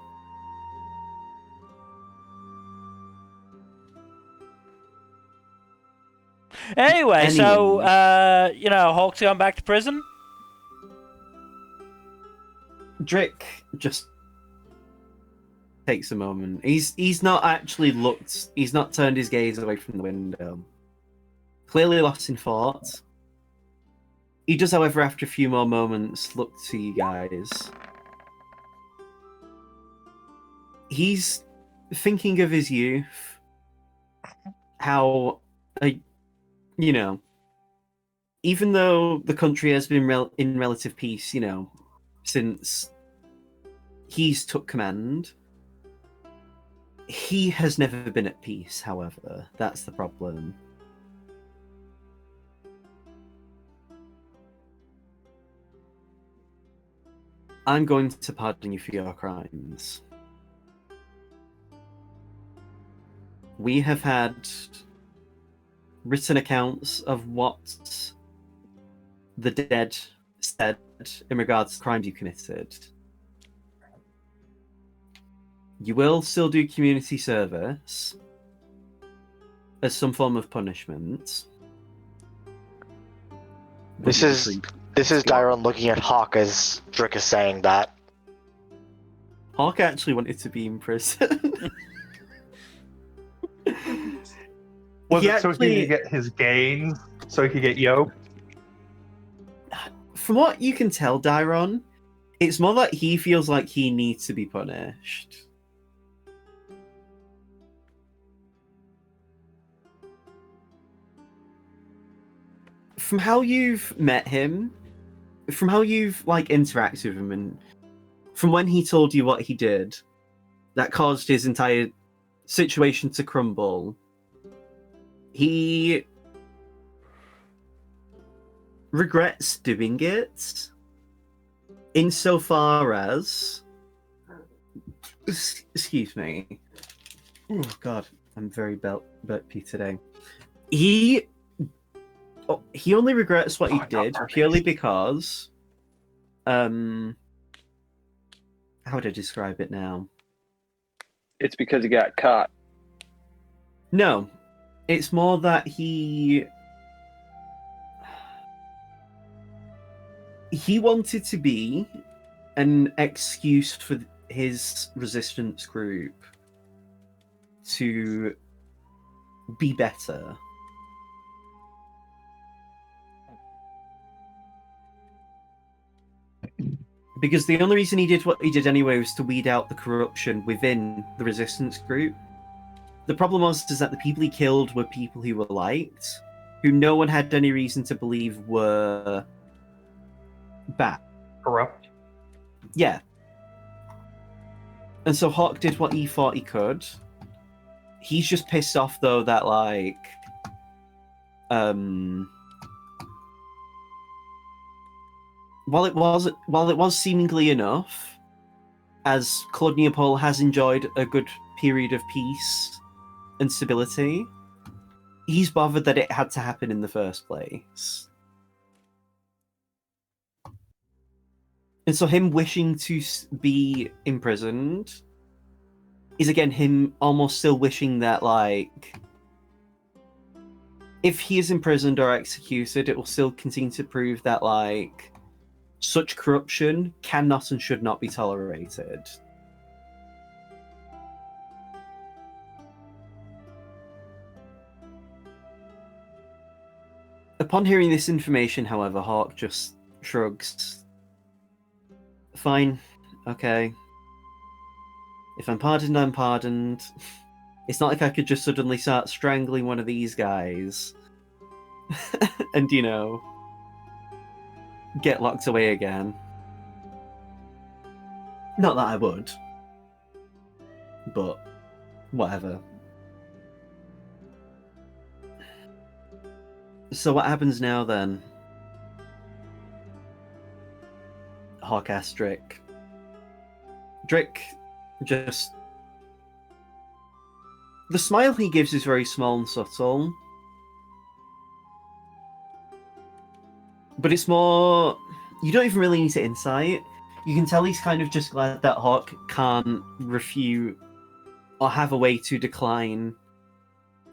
Anyway, so, Hawk's gone back to prison? Drick just takes a moment. He's not actually looked. He's not turned his gaze away from the window. Clearly lost in thought. He does, however, after a few more moments, look to you guys. He's thinking of his youth, how, you know, even though the country has been in relative peace, you know, since he's took command, he has never been at peace, however. That's the problem. I'm going to pardon you for your crimes. We have had written accounts of what the dead said in regards to crimes you committed. You will still do community service as some form of punishment. This is Dyron looking at Hawk as Drick is saying that. Hawk actually wanted to be in prison. Was He it so he actually- could get his gains? So he could get yoked? From what you can tell, Dyron, it's more like he feels like he needs to be punished. From how you've met him, from how you've like interacted with him, and from when he told you what he did, that caused his entire situation to crumble, he regrets doing it insofar as excuse me, oh god, I'm very burpy today. He only regrets what he did purely because how would I describe it now? It's because he got caught. No, it's more that he wanted to be an excuse for his resistance group to be better. Because the only reason he did what he did anyway was to weed out the corruption within the resistance group. The problem was is that the people he killed were people who were liked, who no one had any reason to believe were bad. Corrupt? Yeah. And so Hawk did what he thought he could. He's just pissed off though that like while it was seemingly enough, as Claude Neopole has enjoyed a good period of peace and stability, he's bothered that it had to happen in the first place. And so him wishing to be imprisoned is again him almost still wishing that, like, if he is imprisoned or executed, it will still continue to prove that, like, such corruption cannot and should not be tolerated. Upon hearing this information, however, Hawk just shrugs. Fine, okay. If I'm pardoned, I'm pardoned. It's not like I could just suddenly start strangling one of these guys and, you know, get locked away again. Not that I would. But, whatever. So what happens now, then? Hawk asks Drick. Drick just... The smile he gives is very small and subtle. But it's more... You don't even really need to insight. You can tell he's kind of just glad that Hawk can't refute or have a way to decline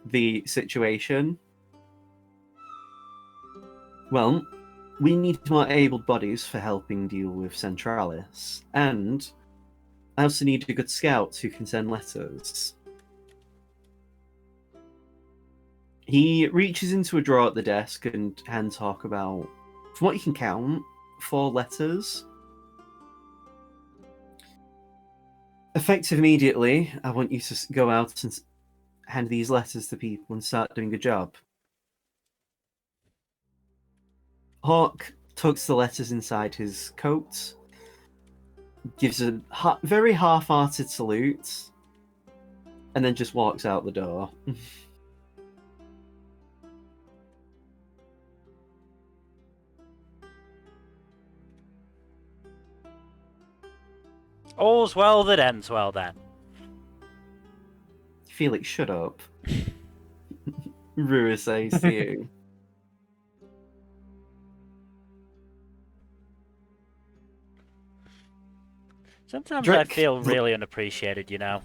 the situation. Well, we need more able bodies for helping deal with Centralis. And I also need a good scout who can send letters. He reaches into a drawer at the desk and hands Hawk about from what you can count, 4 letters. Effective immediately, I want you to go out and hand these letters to people and start doing a job. Hawk tucks the letters inside his coat, gives a very half-hearted salute, and then just walks out the door. All's well that ends well, then. Felix, shut up. Rua says to you. Sometimes I Drake, feel really unappreciated, you know.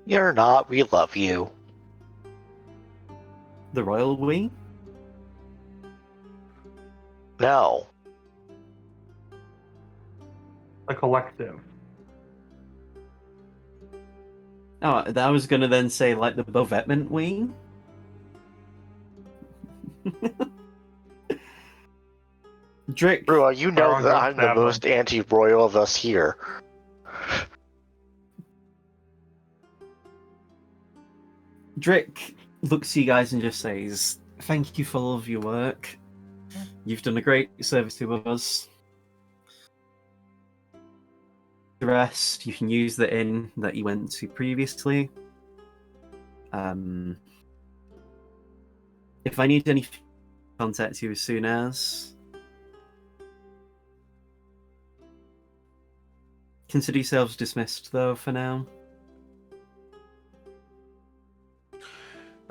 You're not. We love you. The royal we? No. The collective. Oh, I was gonna then say like the Bovetment we? Drake. Rua, you know Wrong that goes I'm the Davin. most anti-royal of us here. Drake looks at you guys and just says, "Thank you for all of your work. You've done a great service to us. The rest, you can use the inn that you went to previously. If I need any, contact you as soon as. Consider yourselves dismissed, though, for now."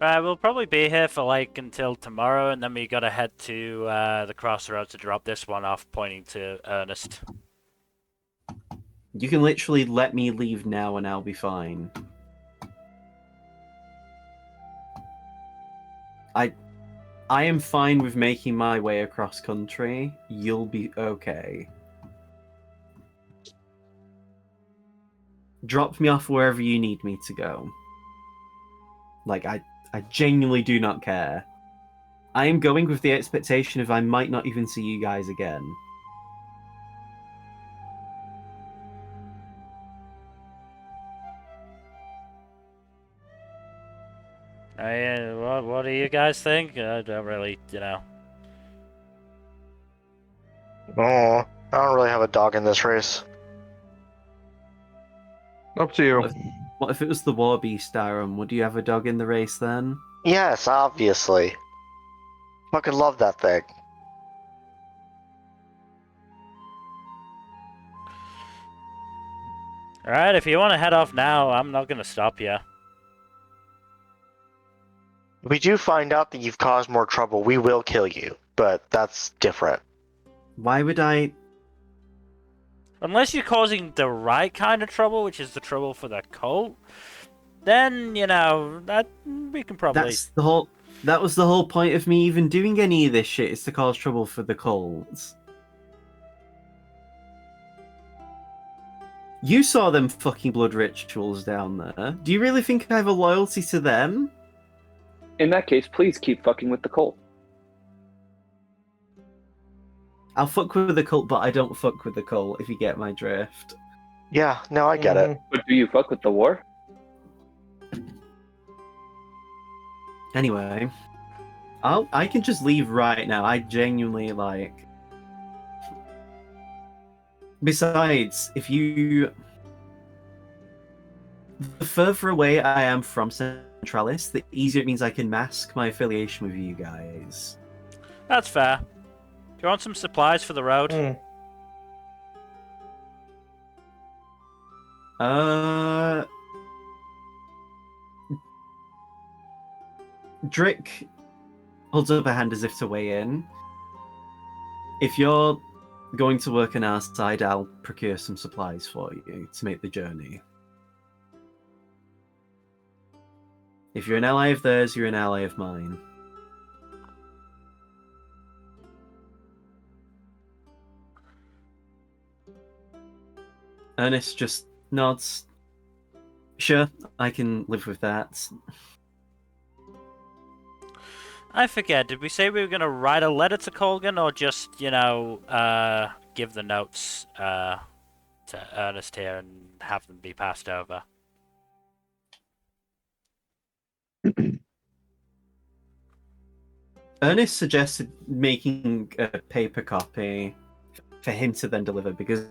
Right, we'll probably be here for like until tomorrow, and then we gotta head to the crossroads to drop this one off, pointing to Ernest. You can literally let me leave now and I'll be fine. I am fine with making my way across country. You'll be okay. Drop me off wherever you need me to go. Like, I genuinely do not care. I am going with the expectation of I might not even see you guys again. What do you guys think? I don't really, you know. Oh, I don't really have a dog in this race. Up to you. What if it was the War Beast, Aaron? Would you have a dog in the race then? Yes, obviously. Fucking love that thing. Alright, if you want to head off now, I'm not gonna stop you. If we do find out that you've caused more trouble, we will kill you. But that's different. Why would I... Unless you're causing the right kind of trouble, which is the trouble for the cult, then, you know, that we can probably... That was the whole point of me even doing any of this shit, is to cause trouble for the cults. You saw them fucking blood rituals down there. Do you really think I have a loyalty to them? In that case, please keep fucking with the cult. I'll fuck with the cult, but I don't fuck with the cult, if you get my drift. Yeah, no, I get it. But do you fuck with the war? Anyway, I can just leave right now. I genuinely like... Besides, if you... The further away I am from Centralis, the easier it means I can mask my affiliation with you guys. That's fair. Do you want some supplies for the road? Drick holds up a hand as if to weigh in. If you're going to work on our side, I'll procure some supplies for you to make the journey. If you're an ally of theirs, you're an ally of mine. Ernest just nods. Sure, I can live with that. I forget. Did we say we were gonna write a letter to Colgan, or just give the notes to Ernest here and have them be passed over? Ernest suggested making a paper copy for him to then deliver, because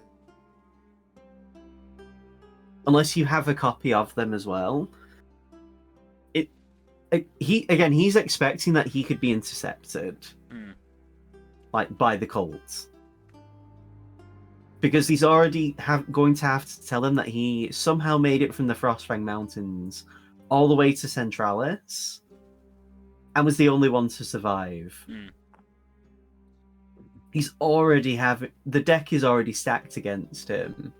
unless you have a copy of them as well, he's expecting that he could be intercepted, like by the cults, because he's already going to have to tell him that he somehow made it from the Frostfang Mountains all the way to Centralis, and was the only one to survive. He's already the deck is already stacked against him.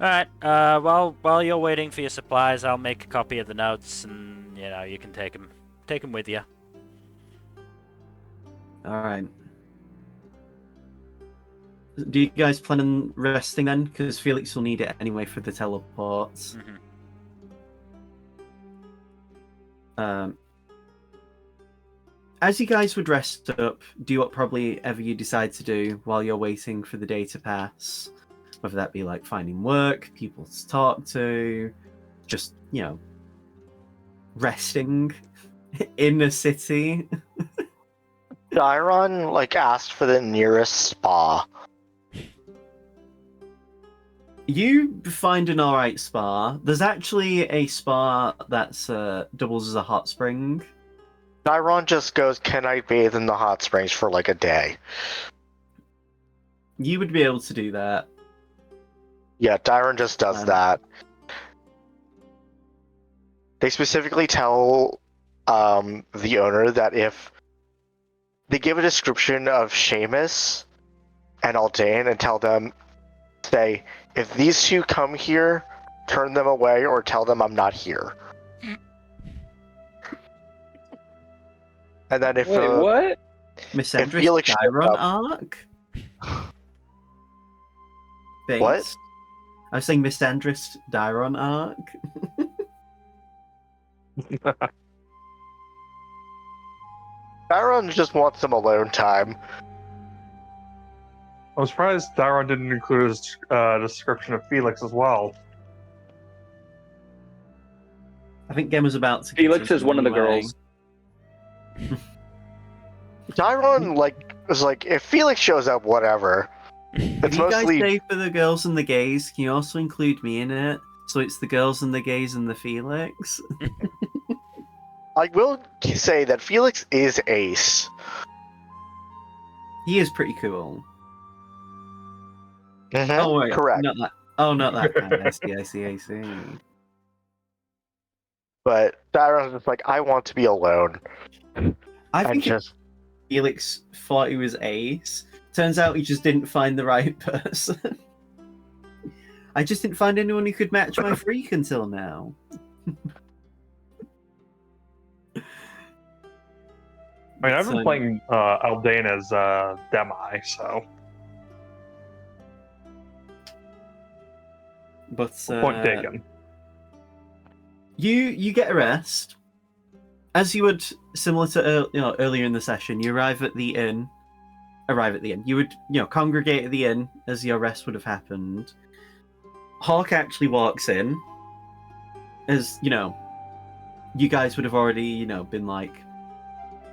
Alright, well, while you're waiting for your supplies, I'll make a copy of the notes, and, you can take them with you. Alright. Do you guys plan on resting then? Because Felix will need it anyway for the teleports. As you guys would rest up, do what probably ever you decide to do while you're waiting for the day to pass. Whether that be like finding work, people to talk to, just, resting in a city. Dairon, asked for the nearest spa. You find an alright spa. There's actually a spa that's doubles as a hot spring. Dairon just goes, can I bathe in the hot springs for a day? You would be able to do that. Yeah, Dairon just does that. They specifically tell the owner that if they give a description of Seamus and Aldane and tell them, say, if these two come here, turn them away or tell them I'm not here. And then if Wait, what? Miss if Andrus Felix Dyron arc? Base. What? I was saying Miss Andrus Dyron arc. Dairon just wants some alone time. I'm surprised Dairon didn't include a description of Felix as well. I think Gem was about to. Felix is one of the anyway. girls. Dairon, was like, if Felix shows up, whatever. If It's you guys mostly say for the girls and the gays, can you also include me in it? So it's the girls and the gays and the Felix. I will say that Felix is ace. He is pretty cool. Mhm, Oh wait, correct. Not that. Oh, not that kind. I see. But Dairon's just like, I want to be alone. I And think just Felix thought he was ace. Turns out he just didn't find the right person. I just didn't find anyone who could match my freak until now. I've been So- playing Aldane as Demi, so But point taken. You get a rest. As you would, similar to earlier in the session, you arrive at the inn. You would congregate at the inn as your rest would have happened. Hawk actually walks in, as you guys would have already been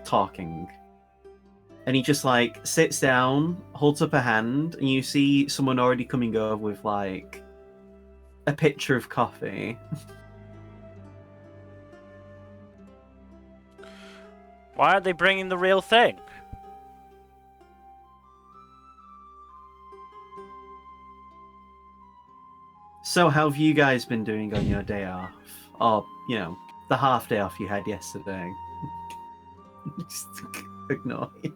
talking, and he just sits down, holds up a hand, and you see someone already coming over with a pitcher of coffee. Why aren't they bringing the real thing? So how have you guys been doing on your day off? Or, the half day off you had yesterday? Just ignore you.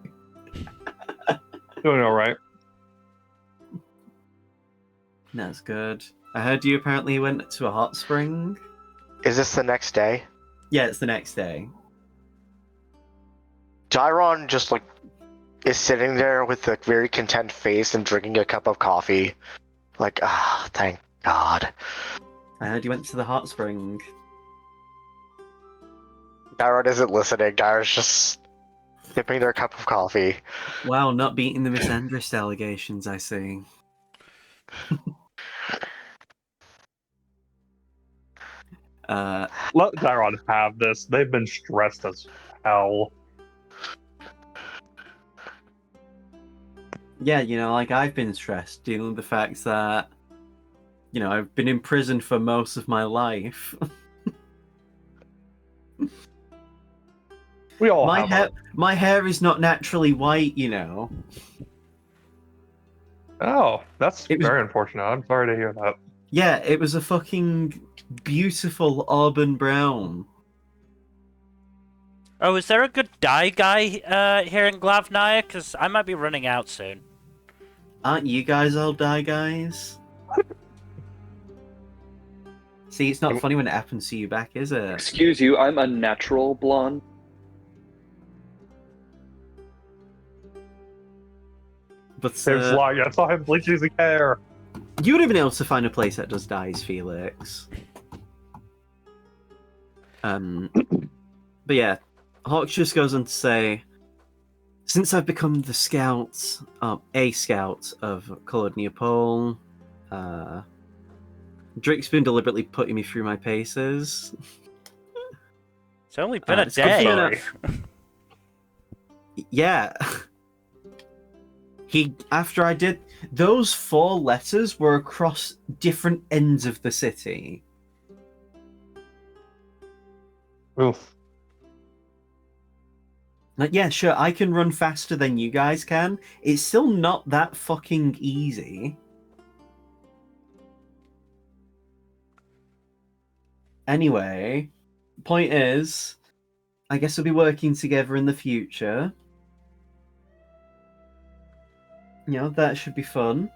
Doing all right. That's good. I heard you apparently went to a hot spring. is this the next day? Yeah, it's the next day. Dairon just is sitting there with a very content face and drinking a cup of coffee. Thank God. I heard you went to the hot spring. Dyrod isn't listening. Dyrod's just sipping their cup of coffee. Wow, not beating the misandrist allegations, I see. Let Dyrod have this. They've been stressed as hell. Yeah, like I've been stressed dealing with the fact that, I've been in prison for most of my life. We all my have hair, my hair is not naturally white, Oh, that's It was- very unfortunate. I'm sorry to hear that. Yeah, it was a fucking beautiful auburn brown. Oh, is there a good dye guy here in Glavnaya? Because I might be running out soon. Aren't you guys all dye guys? See, it's not funny when it happens to you back, is it? Excuse you, I'm a natural blonde. But It's like I saw him bleach his hair. you would have been able to find a place that does dyes, Felix. But yeah, Hawk just goes on to say, since I've become the scout, a scout of Coloured Neopole, Drake's been deliberately putting me through my paces. It's only been a It's good day. for Yeah. After I did, those 4 letters were across different ends of the city. Oof. Like, yeah, sure, I can run faster than you guys can. It's still not that fucking easy. Anyway, point is, I guess we'll be working together in the future. That should be fun.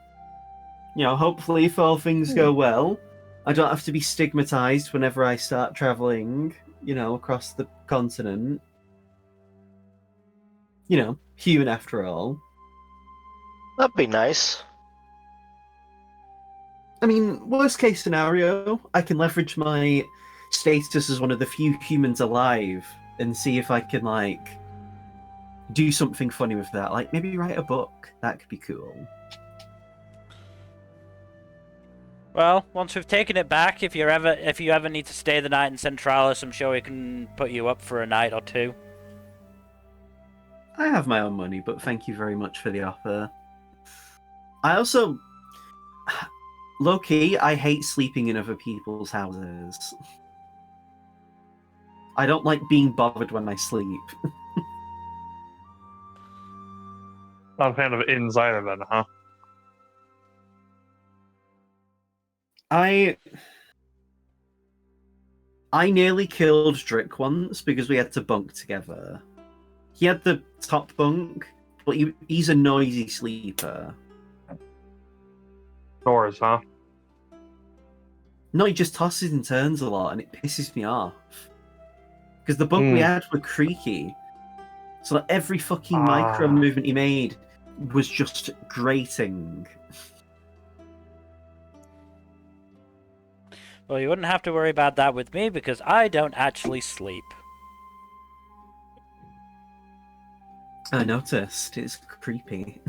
Hopefully, if all things go well, I don't have to be stigmatized whenever I start traveling, across the continent. Human after all. That'd be nice. I mean, worst case scenario, I can leverage my status as one of the few humans alive and see if I can, do something funny with that. Like, maybe write a book. That could be cool. Well, once we've taken it back, if you ever need to stay the night in Centralis, I'm sure we can put you up for a night or two. I have my own money, but thank you very much for the offer. I also... Low-key, I hate sleeping in other people's houses. I don't like being bothered when I sleep. Not a fan of inns either, then, huh? I nearly killed Drick once because we had to bunk together. He had the top bunk, but he's a noisy sleeper. Doors, huh? No, he just tosses and turns a lot, and it pisses me off. Because the bunk we had were creaky. So that every fucking micro movement he made was just grating. Well, you wouldn't have to worry about that with me because I don't actually sleep. I noticed. It's creepy.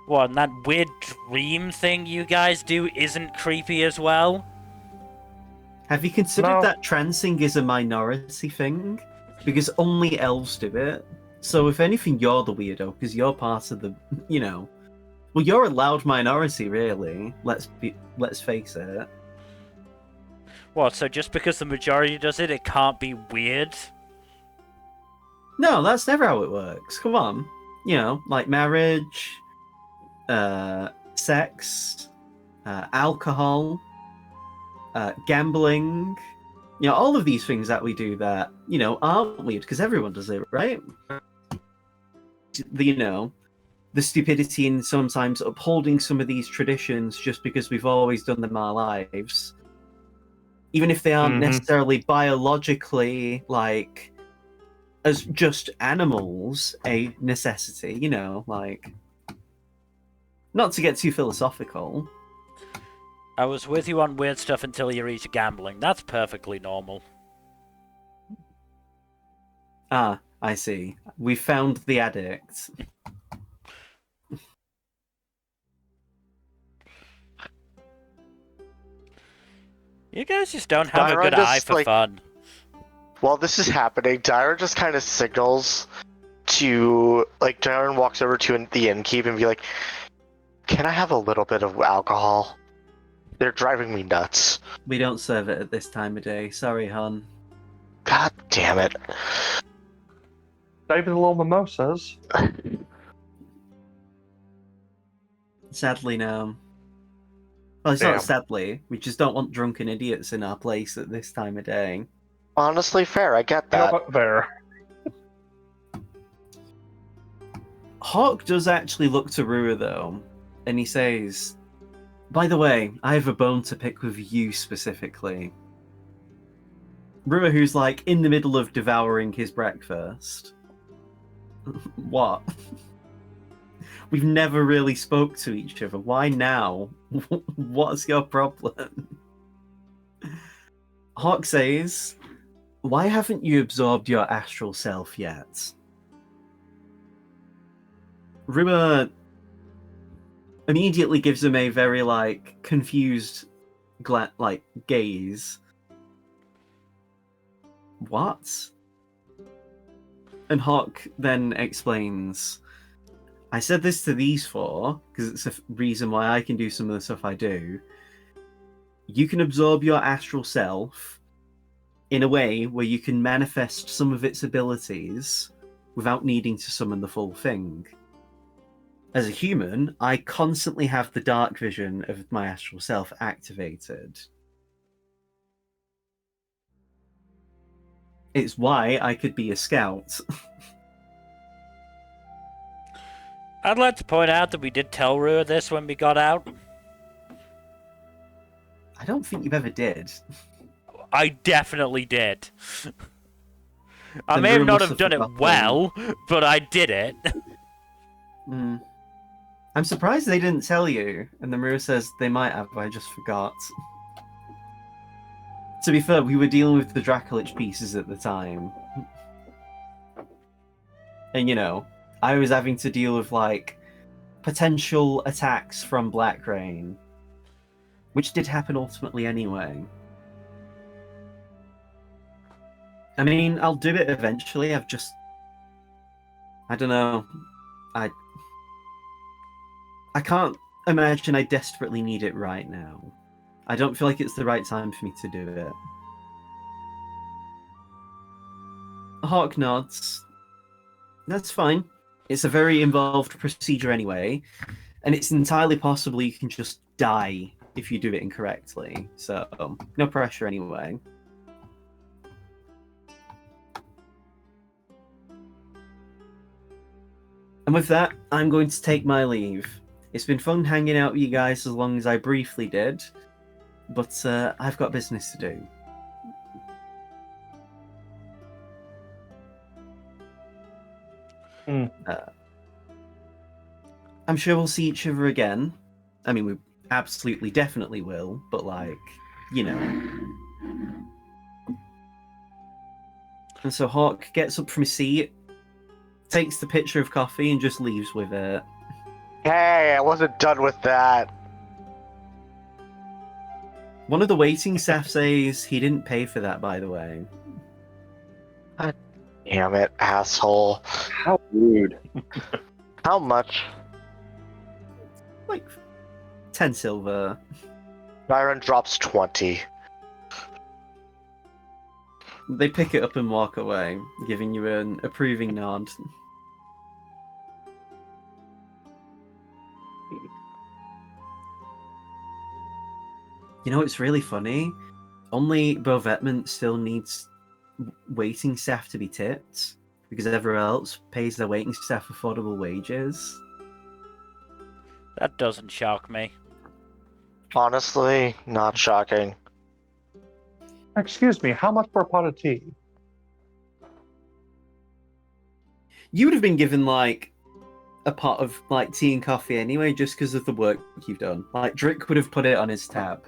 What, and that weird dream thing you guys do isn't creepy as well? Have you considered that trancing is a minority thing? Because only elves do it. So if anything, you're the weirdo, because you're part of the, Well, you're a loud minority, really. Let's face it. What, so just because the majority does it, it can't be weird? No, that's never how it works. Come on. Like marriage, sex, alcohol, gambling. All of these things that we do that, aren't weird, because everyone does it, right? The stupidity in sometimes upholding some of these traditions just because we've always done them our lives. Even if they aren't necessarily biologically, as just animals, a necessity, Not to get too philosophical. I was with you on weird stuff until you reached gambling. That's perfectly normal. Ah, I see. We found the addict. You guys just don't have a Dyron good eye just, for like- fun. While this is happening, Dyron just kind of signals to, like, Dyron walks over to the innkeep and be like, "Can I have a little bit of alcohol? They're driving me nuts." We don't serve it at this time of day. Sorry, hon. God damn it. Not even the little mimosas. Sadly, no. Well, it's Damn. not sadly. We just don't want drunken idiots in our place at this time of day. Honestly, fair, I get that. There. Hawk does actually look to Rua, though, and he says, "By the way, I have a bone to pick with you specifically." Rua, who's like in the middle of devouring his breakfast. What? We've never really spoke to each other. Why now? What's your problem? Hawk says, "Why haven't you absorbed your astral self yet?" Rua immediately gives him a very confused gaze. What? And Hawk then explains, "I said this to these four because it's a reason why I can do some of the stuff I do. You can absorb your astral self in a way where you can manifest some of its abilities without needing to summon the full thing. As a human, I constantly have the dark vision of my astral self activated. It's why I could be a scout." I'd like to point out that we did tell Rua this when we got out. I don't think you ever did. I definitely did. I Then may have Rua not must have done it forgotten. well, but I did it. Hmm. I'm surprised they didn't tell you. And the mirror says they might have, but I just forgot. To be fair, we were dealing with the Dracolich pieces at the time. And, I was having to deal with, potential attacks from Black Rain. Which did happen ultimately anyway. I mean, I'll do it eventually. I don't know. I can't imagine I desperately need it right now. I don't feel like it's the right time for me to do it. Hawk nods. That's fine. It's a very involved procedure anyway, and it's entirely possible you can just die if you do it incorrectly. So, no pressure anyway. And with that, I'm going to take my leave. It's been fun hanging out with you guys as long as I briefly did, but I've got business to do. I'm sure we'll see each other again. I mean, we absolutely, definitely will, but And so Hawk gets up from his seat, takes the pitcher of coffee, and just leaves with it. Hey, I wasn't done with that. One of the waiting staff says he didn't pay for that, by the way. Damn it, asshole. How rude. How much? 10 silver. Byron drops 20. They pick it up and walk away, giving you an approving nod. It's really funny. Only Bovetment still needs waiting staff to be tipped, because everyone else pays their waiting staff affordable wages. That doesn't shock me. Honestly, not shocking. Excuse me, how much for a pot of tea? You would have been given a pot of tea and coffee anyway, just because of the work you've done. Drick would have put it on his tab.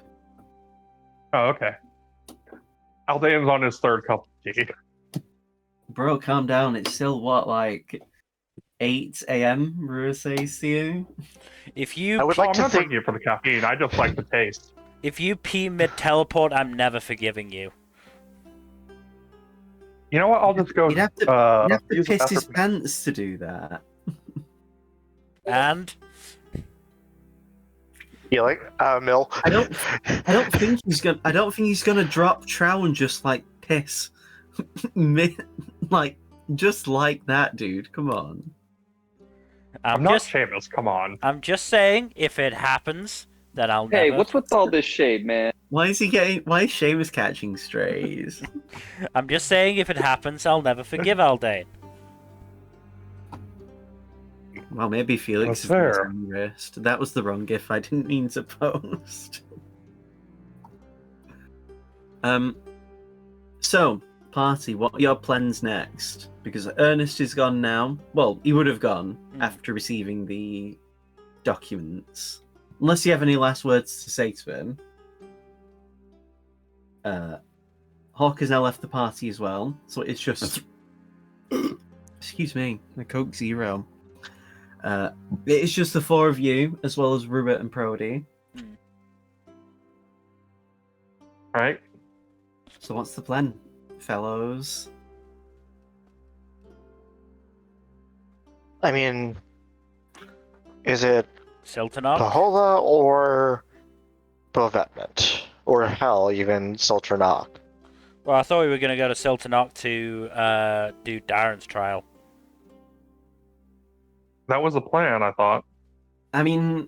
Oh, okay. Aldane's on his third cup of tea. Bro, calm down. It's still what, like 8 a.m. Rua says to you. If you I would Well, like I'm to not think. drinking it for the caffeine. I just like the taste. if you pee mid teleport, I'm never forgiving you. You know what? I'll just go You'd have to use the piss his bathroom. pants to do that. And Yeah, like Mill. I don't think he's gonna drop Trow and just like piss, like just like that, dude. Come on. I'm not Seamus, come on. I'm just saying, if it happens, then I'll Hey, never. what's with all this shade, man? Why is Seamus catching strays? I'm just saying, if it happens, I'll never forgive Aldane. Well, maybe Felix That's is fair. the wrist. That was the wrong gif. I didn't mean to post. So, party, what are your plans next? Because Ernest is gone now. Well, he would have gone after receiving the documents. Unless you have any last words to say to him. Hawk has now left the party as well, so it's just... Excuse me, a Coke Zero. It's just the four of you, as well as Rubert and Prody. Right? So what's the plan, fellows? I mean, is it Siltanok? Pahola or Bovetment? Or hell, even Sultranok? Well, I thought we were going to go to Siltanok to do Darren's trial. That was the plan, I thought. I mean,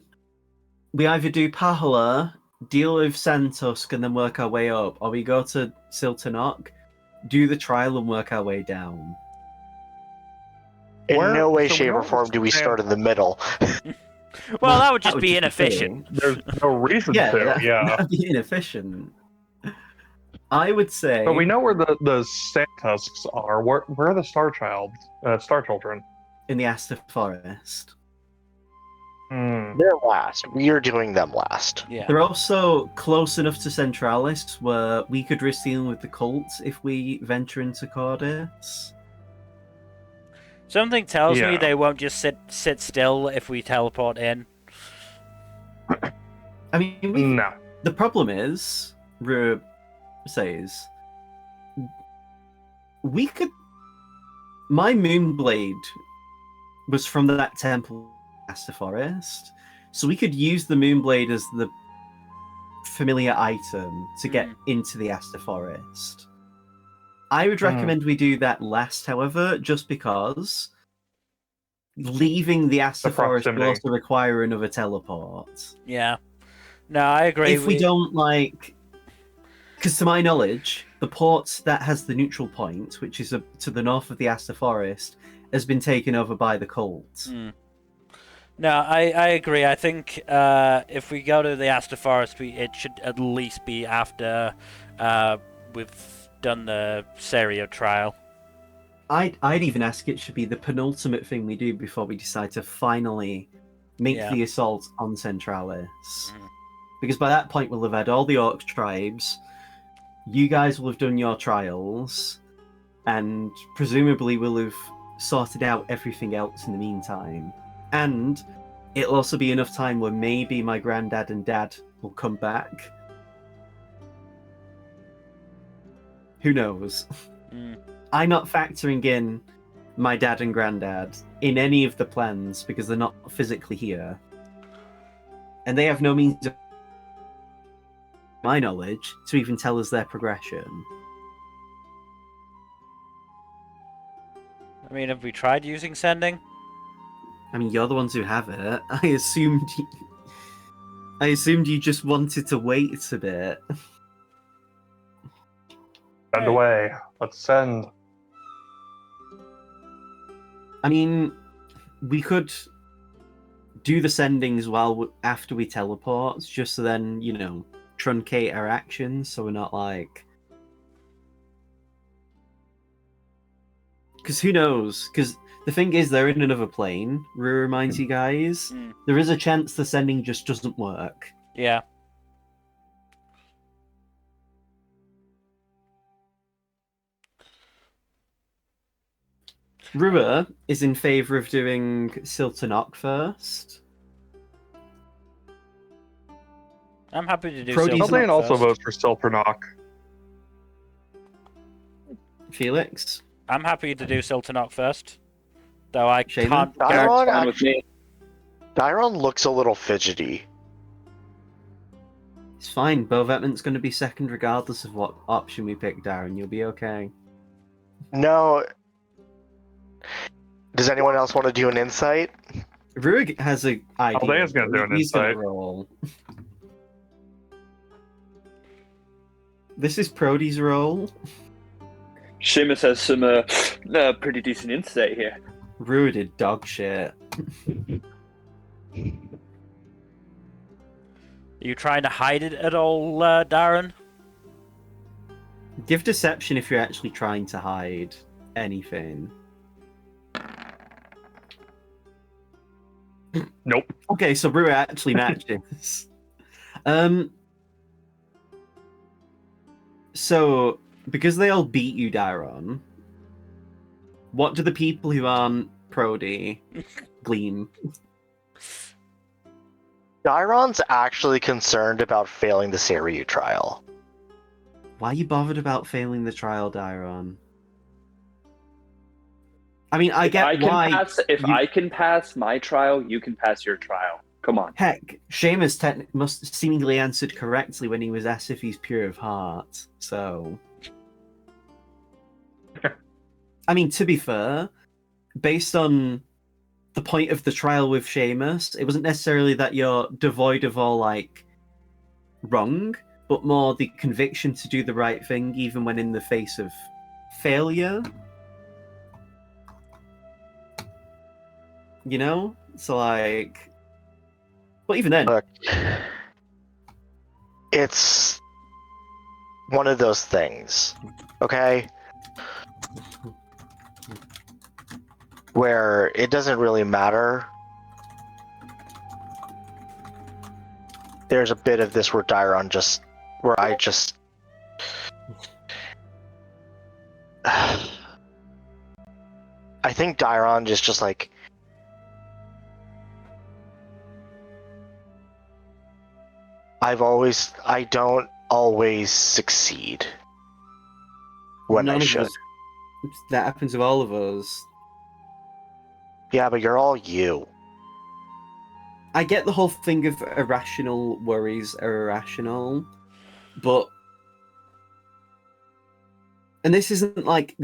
we either do Pahola, deal with Santusk, and then work our way up, or we go to Siltanok, do the trial, and work our way down. In no way, so we shape, or don't form do we understand- start in the middle. Well, that would just be silly. inefficient. There's no reason Yeah, to, yeah. that'd be inefficient. I would say... But we know where the Santusks are. Where are the Star Children? in the Aster Forest. Hmm. They're last. We are doing them last. Yeah. They're also close enough to Centralis where we could risk dealing with the cult if we venture into Cordis. Something tells me Yeah. they won't just sit still if we teleport in. I mean, No. the problem is, Rue says, we could... My Moonblade was from that temple in Aster Forest, so we could use the Moonblade as the familiar item to get into the Aster Forest. I would recommend we do that last, however, just because leaving the Aster Forest will proximity. also require another teleport. Yeah. No, I agree. If we don't, like... Because to my knowledge, the port that has the neutral point, which is to the north of the Aster Forest, has been taken over by the cult. No, I agree. I think if we go to the Aster Forest, it should at least be after we've done the Serio trial. I'd even ask it should be the penultimate thing we do before we decide to finally make the assault on Centralis. Because by that point we'll have had all the Orc tribes, you guys will have done your trials, and presumably we'll have sorted out everything else in the meantime. And it'll also be enough time where maybe my granddad and dad will come back. Who knows? I'm not factoring in my dad and granddad in any of the plans because they're not physically here. And they have no means of my knowledge to even tell us their progression. I mean, have we tried using sending? I mean, you're the ones who have it. I assumed you just wanted to wait a bit. Send away. Let's send. I mean, we could do the sendings while after we teleport, just so then, you know, truncate our actions so we're not like... Because who knows? Because the thing is, they're in another plane. Rue reminds you guys. There is a chance the sending just doesn't work. Yeah. Rua is in favour of doing Siltanok first. I'm happy to do Protease Silver Haldane also first. votes for Silpernok. Felix, I'm happy to do Siltanok first. Though I Shaman? can't Dyron, Fine with me. Dyron looks a little fidgety. it's fine. Bovetman's going to be second regardless of what option we pick, Darren. You'll be okay. No. Does anyone else want to do an insight? Ruig has an idea. Haldane's gonna do an He's gonna insight. roll. This is Prody's roll. Seamus has some pretty decent insight here. Rua did dog shit. Are you trying to hide it at all, Darren? Give deception if you're actually trying to hide anything. Nope. Okay, so Rua actually matches. So, because they all beat you, Daron, what do the people who aren't Prody glean? Dyron's actually concerned about failing the Seiryu trial. Why are you bothered about failing the trial, Daron? I mean, I get why. If I can pass my trial, you can pass your trial. Come on. Heck, Seamus must seemingly answered correctly when he was asked if he's pure of heart. So, I mean, to be fair, based on the point of the trial with Seamus, it wasn't necessarily that you're devoid of all like wrong, but more the conviction to do the right thing, even when in the face of failure. You know, so like. But even then, Look, it's one of those things, okay? Where it doesn't really matter. There's a bit of this where I just I think Dyron is just like I don't always succeed when I none of should. us- that happens with all of us. Yeah, but you're all you. I get the whole thing of irrational worries are irrational, but and this isn't like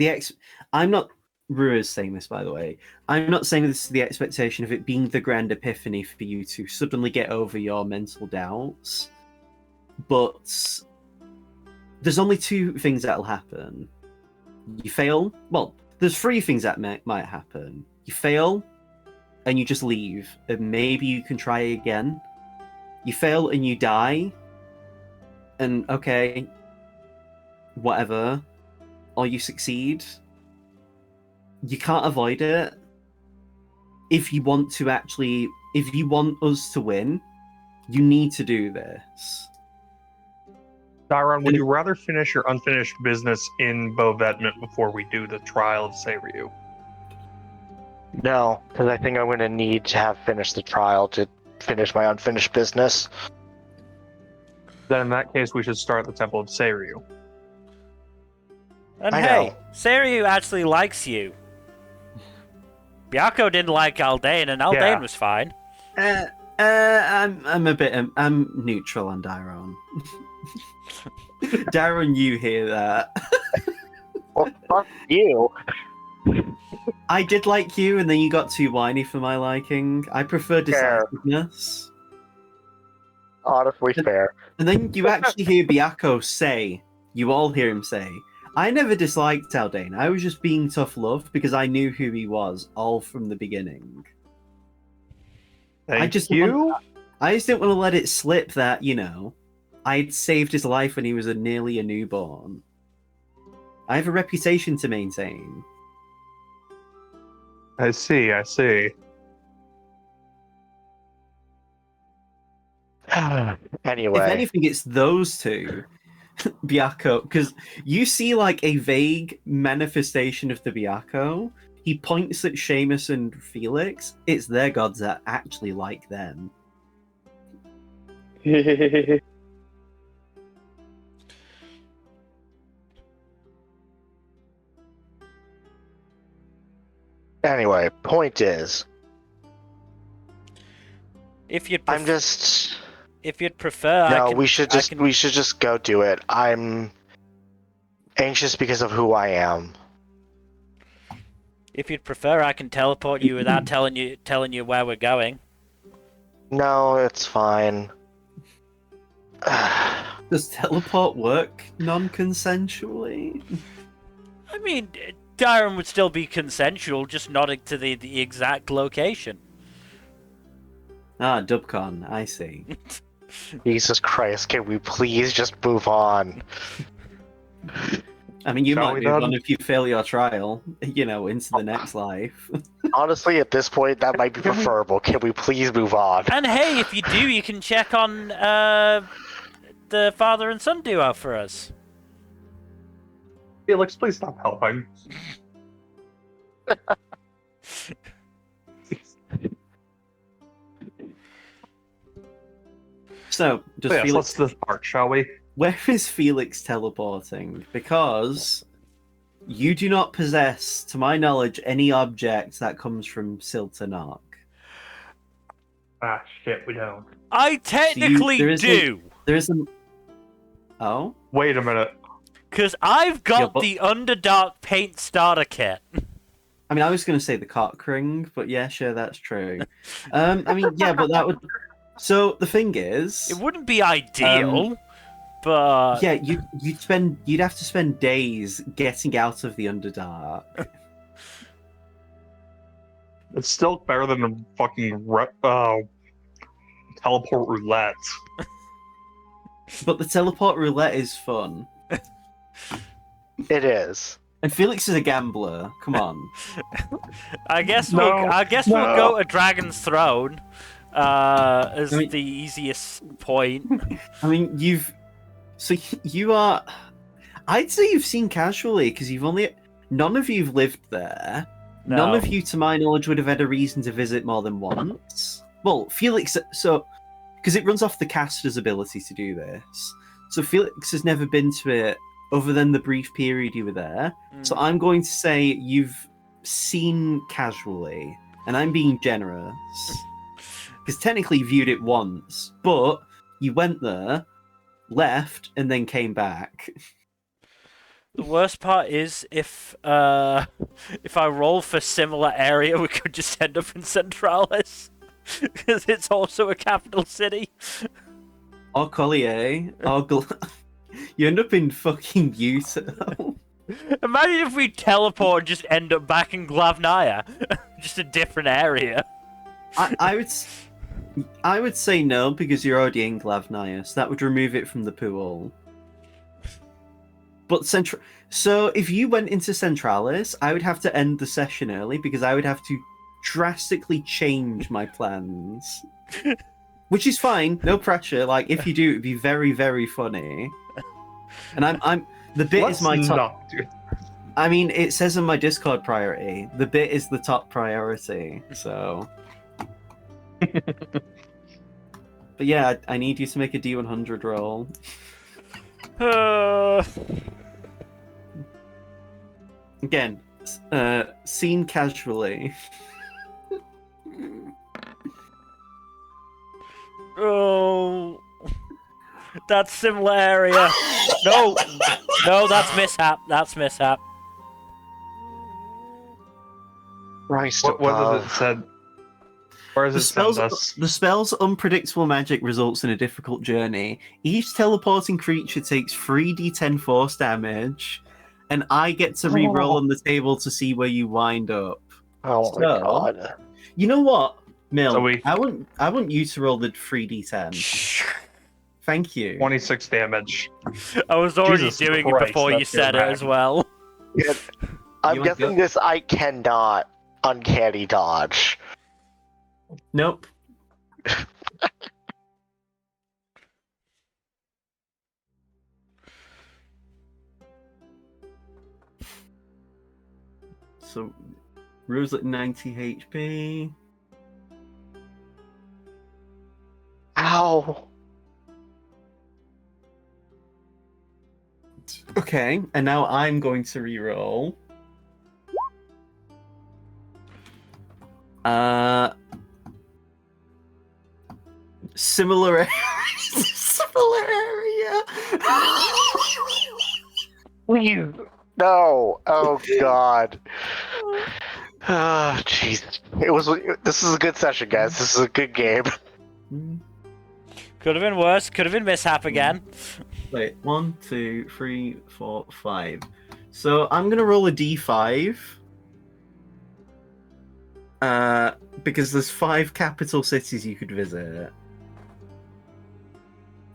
I'm not Rua's saying this, by the way. I'm not saying this is the expectation of it being the grand epiphany for you to suddenly get over your mental doubts. But there's only two things that'll happen. You fail. Well, there's three things that might happen. You fail, and you just leave, and maybe you can try again. You fail and you die, and okay, whatever. Or you succeed. You can't avoid it. If you want us to win, you need to do this. Dyron, would you rather finish your unfinished business in Bovetment before we do the trial of Seiryu? No, because I think I'm going to need to have finished the trial to finish my unfinished business. Then in that case, we should start the Temple of Seiryu. And I hey, know. Seiryu actually likes you. Byako didn't like Haldane, and Haldane Yeah. was fine. I'm neutral on Daron. Daron, you hear that? Well, fuck you. I did like you, and then you got too whiny for my liking. I prefer Fair. decisiveness. Honestly fair. And then you actually hear Byako say, you all hear him say, I never disliked Haldane. I was just being tough love because I knew who he was all from the beginning. Thank I just you. I just didn't want to let it slip that, I'd saved his life when he was nearly a newborn. I have a reputation to maintain. I see. Anyway. If anything, it's those two. Byako, because you see like a vague manifestation of the Byako. he points at Seamus and Felix. It's their gods that actually like them. Anyway, point is, If you'd I'm just if you'd prefer, no. I can, we should just go do it. I'm anxious because of who I am. If you'd prefer, I can teleport you without telling you where we're going. No, it's fine. Does teleport work non-consensually? I mean, Dyron would still be consensual, just nodding to the exact location. Ah, Dubcon, I see. Jesus Christ, can we please just move on? I mean, you Shall might we move then? on if you fail your trial, into the next life. Honestly, at this point, that might be Can we- preferable. Can we please move on? And hey, if you do, you can check on the father and son duo for us. Felix, please stop helping. So, does Yes, Felix... let's start, shall we? Where is Felix teleporting? Because you do not possess, to my knowledge, any object that comes from Siltanark. Ah, shit, we don't. I technically there isn't- do, There isn't... Oh? Wait a minute. because I've got Yeah, but- the Underdark paint starter kit. I mean, I was going to say the cock ring, but yeah, sure, that's true. I mean, yeah, but that would... So, the thing is... It wouldn't be ideal, but Yeah, you'd have to spend days getting out of the Underdark. It's still better than a fucking teleport roulette. But the teleport roulette is fun. It is. And Felix is a gambler. Come on. I guess No, we'll go to Dragon's Throne as I mean- the easiest point. I mean, you are... I'd say you've seen casually, because none of you've lived there. None No. of you, to my knowledge, would have had a reason to visit more than once. Well, Felix... So... Because it runs off the caster's ability to do this. So Felix has never been to it other than the brief period you were there. So I'm going to say you've seen casually. And I'm being generous. Because technically you viewed it once. But you went there, left, and then came back. The worst part is if I roll for similar area, we could just end up in Centralis. Because it's also a capital city. Or Collier. Or you end up in fucking Utah. Imagine if we teleport and just end up back in Glavnaya. Just a different area. I would say no, because you're already in Glavnaya, so that would remove it from the pool. But so if you went into Centralis, I would have to end the session early, because I would have to drastically change my plans. Which is fine, no pressure. Like, if you do, it'd be very, very funny. And I'm the bit Let's is my top. not do- I mean, it says in my Discord priority. The bit is the top priority, so. But yeah, I need you to make a D100 roll. Again, seen casually. Oh, that's similar area. No, that's mishap. That's mishap. Christ What does above. it said? Where does it send us? The spell's unpredictable magic results in a difficult journey. Each teleporting creature takes 3d10 force damage, and I get to re-roll on the table to see where you wind up. Oh my So- god. You know what, Mill? So we- I want you to roll the 3d10. Thank you. 26 damage. I was already Jesus doing it Christ, before you that's your said it bag. as well. I'm You want guessing to- this I cannot uncanny dodge. Nope. So, Rue's at 90 HP. Ow. Okay, and now I'm going to reroll. Similar similar area. Please. No. Oh God. Ah, Jesus. This is a good session, guys. This is a good game. Could have been worse. Could have been mishap again. Wait, 1, 2, 3, 4, 5. So I'm gonna roll a d5. Because there's 5 capital cities you could visit.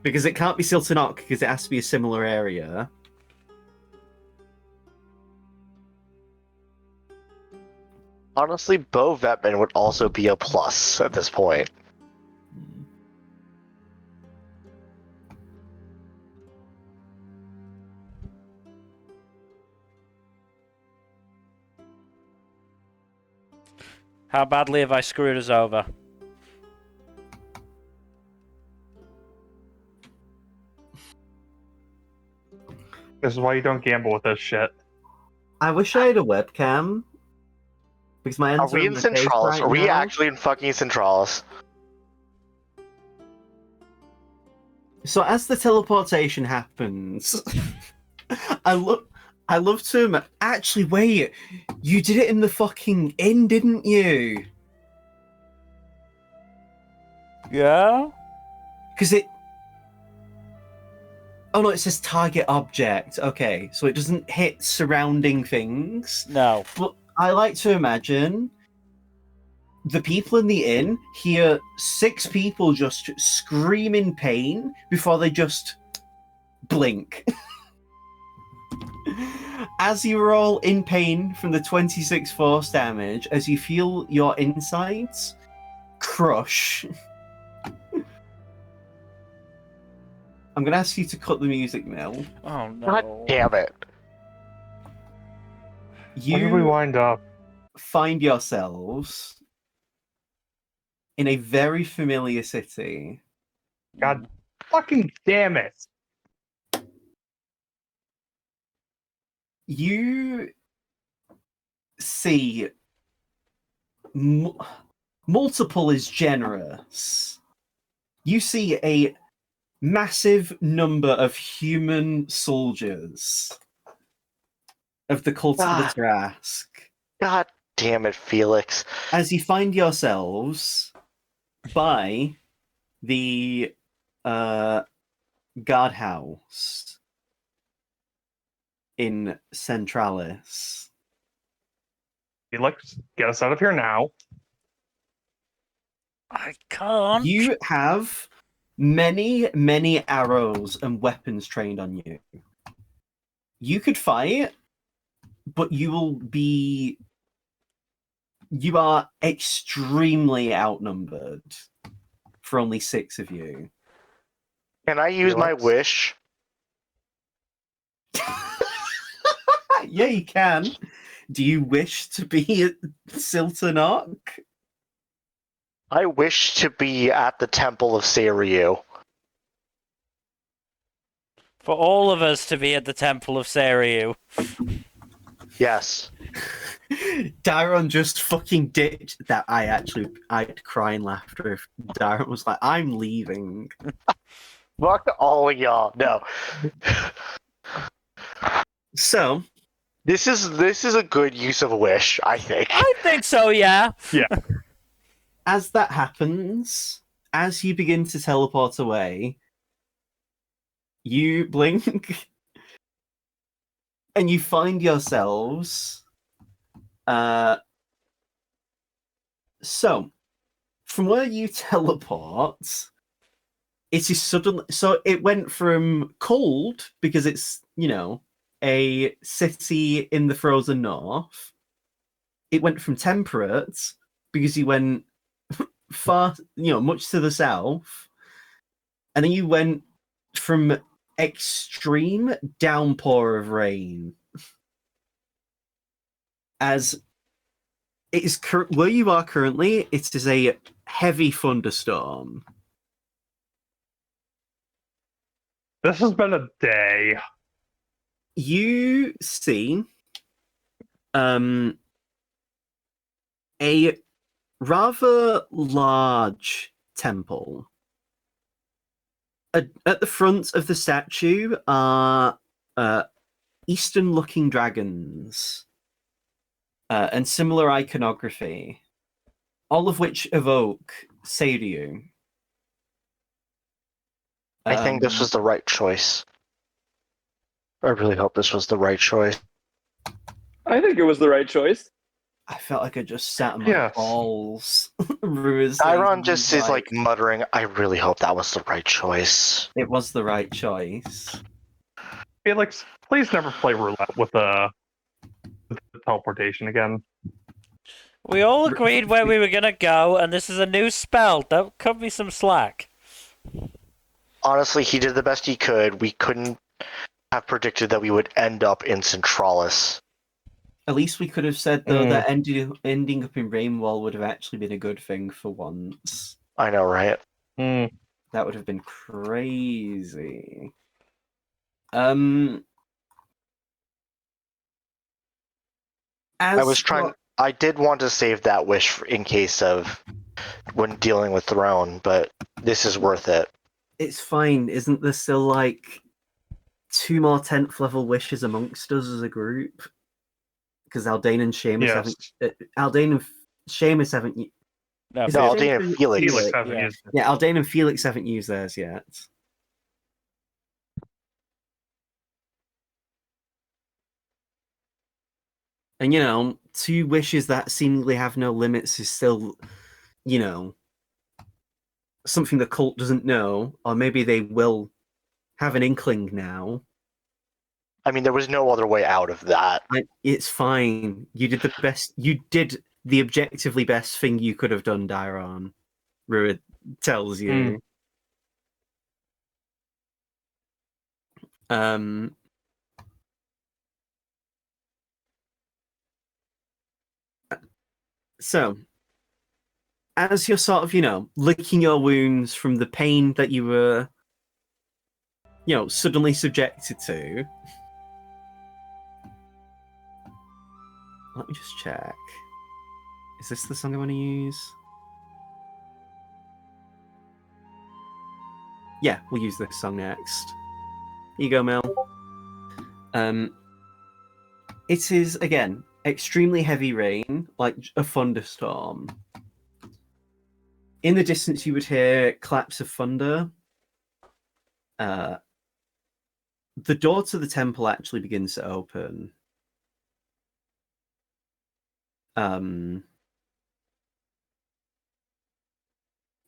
Because it can't be Siltanok because it has to be a similar area. Honestly, Bo Vetman would also be a plus at this point. How badly have I screwed us over? This is why you don't gamble with this shit. I wish I had a webcam. Because my Are hands we in in my face Centralis? right Are we now. actually in fucking Centralis? So as the teleportation happens, I love to actually wait. You did it in the fucking inn, didn't you? Yeah? Because it. Oh no, it says target object. Okay, so it doesn't hit surrounding things. No. But I like to imagine the people in the inn hear 6 people just scream in pain before they just blink. As you are all in pain from the 26 force damage, as you feel your insides crush. I'm going to ask you to cut the music now. Oh no. God damn it. Where did we You wind up? find yourselves in a very familiar city. God fucking damn it. You see multiple is generous. You see a massive number of human soldiers of the cult of the Trask. God damn it, Felix. As you find yourselves by the guardhouse in Centralis. Felix, get us out of here now. I can't. You have many, many arrows and weapons trained on you. You could fight, but you are extremely outnumbered for only 6 of you. Can I use my Felix? wish? Yeah, you can. Do you wish to be at Siltanok? I wish to be at the Temple of Seiryu. For all of us to be at the Temple of Seiryu. Yes. Daron just fucking ditched that. I'd cry in laughter if Daron was like, I'm leaving. Fuck all of y'all. No. So, This is a good use of a wish, I think. I think so, yeah. as that happens, as you begin to teleport away, you blink and you find yourselves. So, from where you teleport, it is suddenly. So it went from cold because it's, a city in the frozen north. It went from temperate because you went far, much to the south. And then you went from extreme downpour of rain. As It is where you are currently. It is a heavy thunderstorm. This has been a day. You see a rather large temple. At the front of the statue are Eastern-looking dragons and similar iconography, all of which evoke Seiryu. I think this was the right choice. I really hope this was the right choice. I think it was the right choice. I felt like I just sat on my Yes. balls. Iron just is like muttering, I really hope that was the right choice. It was the right choice. Felix, please never play roulette with the teleportation again. We all agreed where we were gonna go, and this is a new spell. Don't cut me some slack. Honestly, he did the best he could. We couldn't have predicted that we would end up in Centralis. At least we could have said, though, that ending up in Rainwall would have actually been a good thing for once. I know, right? That would have been crazy. I did want to save that wish in case of when dealing with Throne, but this is worth it. It's fine. Isn't there still like 2 more 10th level wishes amongst us as a group? Because Aldane and Seamus haven't. Aldane and Seamus haven't. No, Aldane and Felix. haven't used it. Yeah, Aldane and Felix haven't used theirs yet. And 2 wishes that seemingly have no limits is still, something the cult doesn't know, or maybe they will have an inkling now. I mean, there was no other way out of that. It's fine. You did the best. You did the objectively best thing you could have done, Dairon. Ruid tells you. So, as you're sort of, licking your wounds from the pain that you were, suddenly subjected to. Let me just check. Is this the song I want to use? Yeah, we'll use this song next. Here you go, Mel. It is, again, extremely heavy rain, like a thunderstorm. In the distance, you would hear claps of thunder. The door to the temple actually begins to open.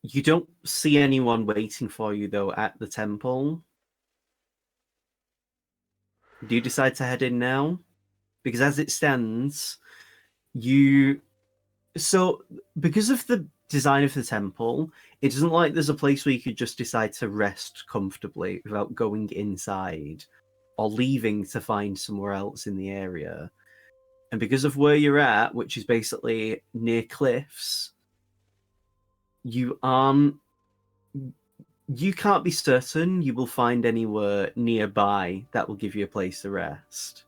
You don't see anyone waiting for you, though, at the temple. Do you decide to head in now? Because as it stands, because of the design of the temple, it doesn't like there's a place where you could just decide to rest comfortably without going inside or leaving to find somewhere else in the area. And because of where you're at, which is basically near cliffs, you can't be certain you will find anywhere nearby that will give you a place to rest.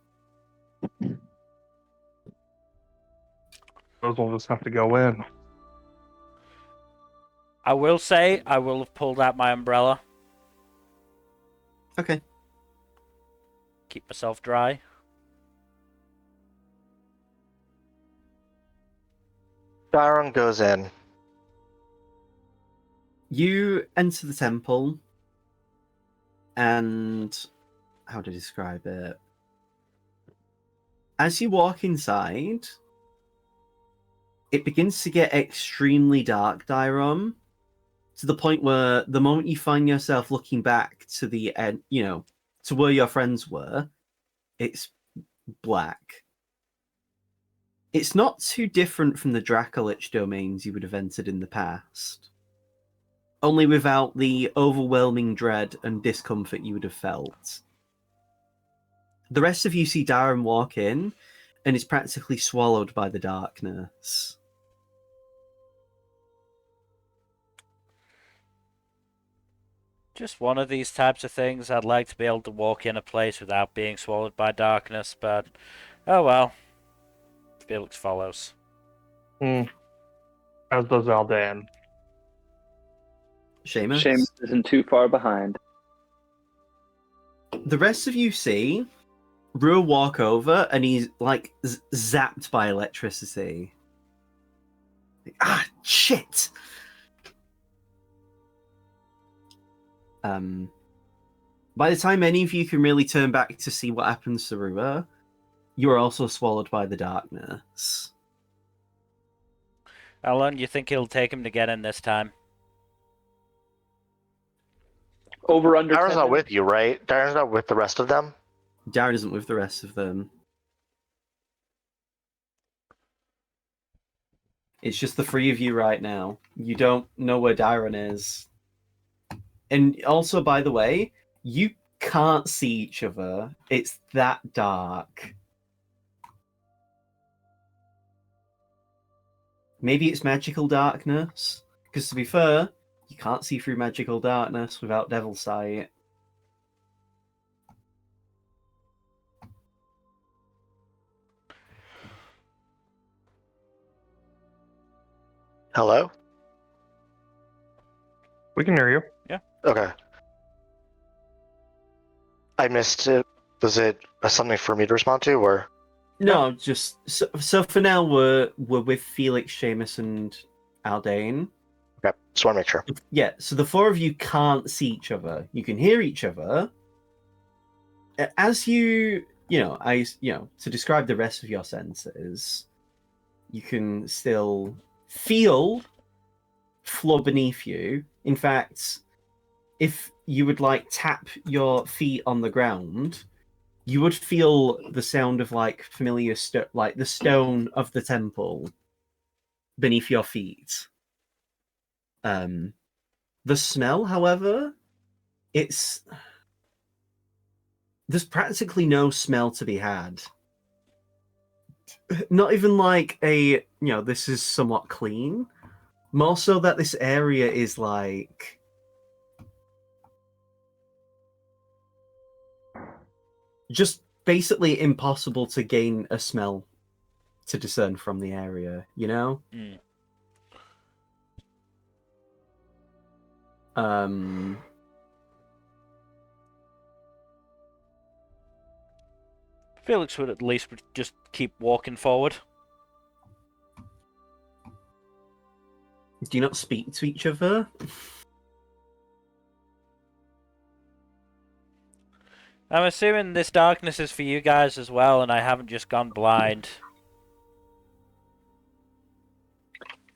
Those will just have to go in. I will say I will have pulled out my umbrella. Okay. Keep myself dry. Dairon goes in. You enter the temple, and how to describe it? As you walk inside, it begins to get extremely dark, Dairon, to the point where the moment you find yourself looking back to the end, to where your friends were, it's black. It's not too different from the Dracolich domains you would have entered in the past. Only without the overwhelming dread and discomfort you would have felt. The rest of you see Darren walk in, and is practically swallowed by the darkness. Just one of these types of things. I'd like to be able to walk in a place without being swallowed by darkness, but oh well. Felix follows. As does Aldan. Seamus? Seamus isn't too far behind. The rest of you see Rua walk over, and he's like zapped by electricity. Ah, shit! By the time any of you can really turn back to see what happens to Rua, you are also swallowed by the darkness. How long do you think it'll take him to get in this time? Over under. Darren's 10 not minutes? with you, right? Darren's not with the rest of them. Darren isn't with the rest of them. It's just the three of you right now. You don't know where Darren is. And also, by the way, you can't see each other. It's that dark. Maybe it's magical darkness. Because to be fair, you can't see through magical darkness without devil sight. Hello? We can hear you. Okay. I missed it. Was it something for me to respond to, or? No, just so for now we're with Felix, Seamus, and Aldane. Okay, just want to make sure. Yeah, so the four of you can't see each other. You can hear each other. As to describe the rest of your senses, you can still feel floor beneath you. In fact, if you would like tap your feet on the ground, you would feel the sound of like familiar like the stone of the temple beneath your feet. The smell, however, there's practically no smell to be had. Not even like this is somewhat clean. More so that this area is like just basically impossible to gain a smell to discern from the area, you know? Felix would at least just keep walking forward. Do you not speak to each other? I'm assuming this darkness is for you guys as well, and I haven't just gone blind.